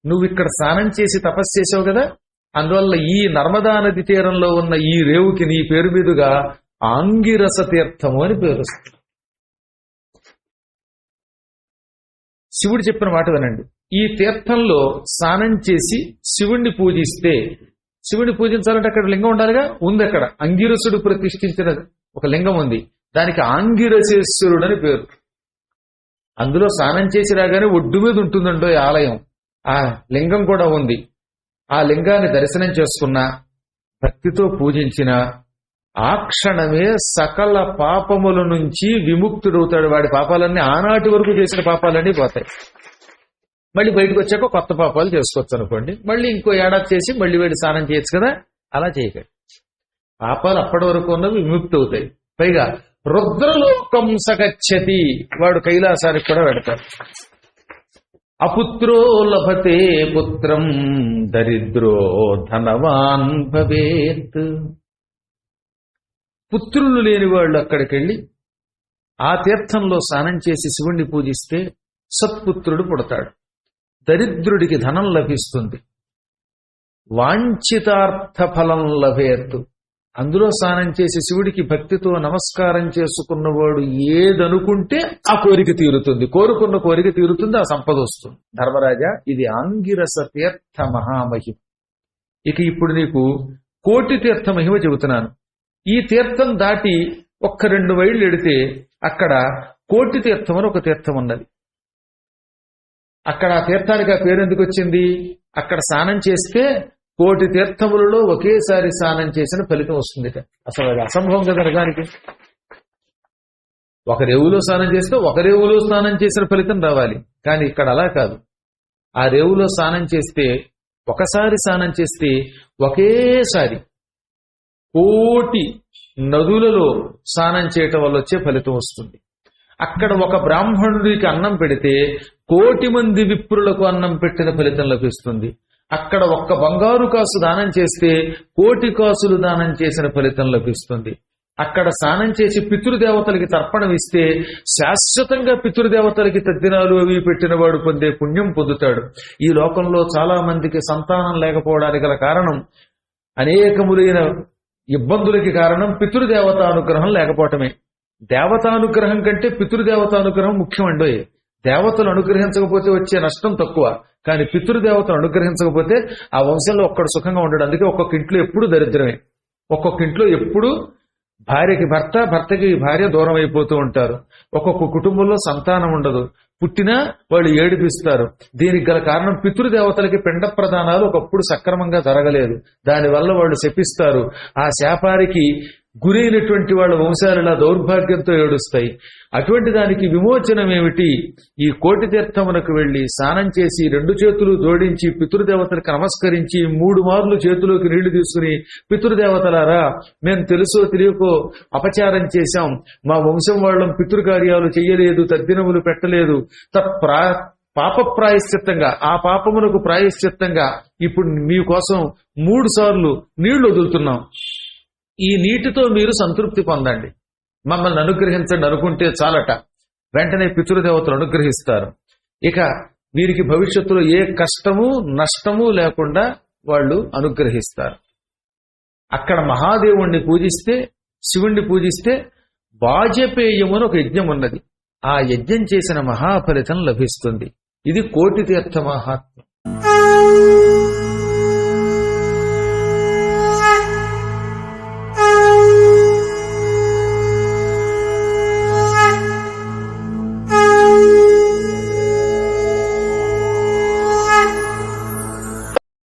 నువ్వు ఇక్కడ స్నానం చేసి తపస్సు చేసావు కదా, అందువల్ల ఈ నర్మదా నది తీరంలో ఉన్న ఈ రేవుకి నీ పేరు మీదుగా ఆంగిరస తీర్థము అని పేరు వస్తుంది. శివుడు చెప్పిన మాట వినండి. ఈ తీర్థంలో స్నానం చేసి శివుణ్ణి పూజిస్తే, శివుణ్ణి పూజించాలంటే అక్కడ లింగం ఉండాలిగా, ఉంది అక్కడ. అంగిరసుడు ప్రతిష్ఠించిన ఒక లింగం ఉంది, దానికి ఆంగిరసేశ్వరుడు అని పేరు. అందులో స్నానం చేసి రాగానే ఒడ్డు మీద ఉంటుందండో ఆలయం, ఆ లింగం కూడా ఉంది. ఆ లింగాన్ని దర్శనం చేసుకున్నా, భక్తితో పూజించిన ఆ క్షణమే సకల పాపముల నుంచి విముక్తుడవుతాడు. వాడి పాపాలన్నీ ఆనాటి వరకు చేసిన పాపాలన్నీ పోతాయి. మళ్ళీ బయటకు వచ్చాక కొత్త పాపాలు చేసుకోవచ్చు అనుకోండి, మళ్ళీ ఇంకో ఏడాది చేసి మళ్ళీ వాడి స్నానం చేయొచ్చు కదా. అలా చేయకండి, పాపాలు అప్పటి వరకు ఉన్నవి విముక్తి అవుతాయి. పైగా రుద్రలోకం సగచ్చతి, వాడు కైలాసానికి కూడా పెడతాడు. అపుత్రో లభతే పుత్రం దరిద్రో ధనవాన్ భవేత్. పుత్రులు లేని వాళ్ళు అక్కడికి వెళ్ళి ఆ తీర్థంలో స్నానం చేసి శివుణ్ణి పూజిస్తే సత్పుత్రుడు పుడతాడు, దరిద్రుడికి ధనం లభిస్తుంది, వాంఛితార్థ ఫలం లభేత్. అందులో స్నానం చేసి శివుడికి భక్తితో నమస్కారం చేసుకున్నవాడు ఏదనుకుంటే ఆ కోరిక తీరుతుంది, కోరుకున్న కోరిక తీరుతుంది, ఆ సంపద వస్తుంది. ధర్మరాజా, ఇది ఆంగిరస తీర్థ మహామహిమ. ఇక ఇప్పుడు నీకు కోటి తీర్థ మహిమ చెబుతున్నాను. ఈ తీర్థం దాటి 1-2 మైళ్ళు ఎడితే అక్కడ కోటి తీర్థం అని ఒక తీర్థం ఉన్నది. అక్కడ ఆ తీర్థానికి ఆ పేరు ఎందుకు వచ్చింది? అక్కడ స్నానం చేస్తే కోటి తీర్థములలో ఒకేసారి స్నానం చేసిన ఫలితం వస్తుంది. అసలు అది అసంభవం కదా నిజానికి. ఒక రేవులో స్నానం చేస్తే ఒక రేవులో స్నానం చేసిన ఫలితం రావాలి, కానీ ఇక్కడ అలా కాదు. ఆ రేవులో స్నానం చేస్తే, ఒకసారి స్నానం చేస్తే ఒకేసారి కోటి నదులలో స్నానం చేయటం వల్ల వచ్చే ఫలితం వస్తుంది. అక్కడ ఒక బ్రాహ్మణుడికి అన్నం పెడితే 1,000,000 మంది విప్రులకు అన్నం పెట్టిన ఫలితం లభిస్తుంది. అక్కడ ఒక్క బంగారు కాసు దానం చేస్తే 1,000,000 కాసులు దానం చేసిన ఫలితం లభిస్తుంది. అక్కడ స్నానం చేసి పితృదేవతలకి తర్పణం ఇస్తే శాశ్వతంగా పితృదేవతలకి తద్దినాలు అవి పెట్టిన వాడు పొందే పుణ్యం పొందుతాడు. ఈ లోకంలో చాలా మందికి సంతానం లేకపోవడానికి గల కారణం, అనేకములైన ఇబ్బందులకి కారణం పితృదేవతానుగ్రహం లేకపోవటమే. దేవతానుగ్రహం కంటే పితృదేవతానుగ్రహం ముఖ్యమండి. దేవతలు అనుగ్రహించకపోతే వచ్చే నష్టం తక్కువ, కానీ పితృదేవతలు అనుగ్రహించకపోతే ఆ వంశంలో ఒక్కడు సుఖంగా ఉండడు. అందుకే ఒక్కొక్క ఇంట్లో ఎప్పుడు దరిద్రమే. ఒక్కొక్క ఇంట్లో ఎప్పుడు భార్యకి భర్త, భర్తకి భార్య దూరం అయిపోతూ ఉంటారు. ఒక్కొక్క కుటుంబంలో సంతానం ఉండదు, పుట్టినా వాళ్ళు ఏడిపిస్తారు. దీనికి గల కారణం పితృదేవతలకి పిండ ప్రదానాలు ఒకప్పుడు సక్రమంగా జరగలేదు. దానివల్ల వాళ్ళు శపిస్తారు. ఆ శాపానికి గురైనటువంటి వాళ్ళ వంశాలలో దౌర్భాగ్యంతో ఏడుస్తాయి. అటువంటి దానికి విమోచనం ఏమిటి? ఈ కోటి తీర్థమునకు వెళ్లి స్నానం చేసి 2 చేతులు జోడించి పితృదేవతలకు నమస్కరించి 3 మార్లు చేతిలోకి నీళ్లు తీసుకుని, పితృదేవతలారా, మేము తెలుసో తెలియకో అపచారం చేశాం, మా వంశం వాళ్ళం పితృకార్యాలు చెయ్యలేదు, తద్దినములు పెట్టలేదు, పాప ప్రాయశ్చిత్తంగా, ఆ పాపమునకు ప్రాయశ్చిత్తంగా ఇప్పుడు మీకోసం 3 సార్లు నీళ్లు వదులుతున్నాం. ఈ నీటితో మీరు సంతృప్తి పొందండి, మమ్మల్ని అనుగ్రహించండి అనుకుంటే చాలట. వెంటనే పితృదేవతలు అనుగ్రహిస్తారు. ఇక వీరికి భవిష్యత్తులో ఏ కష్టము నష్టము లేకుండా వాళ్ళు అనుగ్రహిస్తారు. అక్కడ మహాదేవుణ్ణి పూజిస్తే, శివుణ్ణి పూజిస్తే వాజపేయం అని ఒక యజ్ఞం ఉన్నది. ఆ యజ్ఞం చేసిన మహాఫలితం లభిస్తుంది. ఇది కోటి తీర్థ మహాత్మ్యం.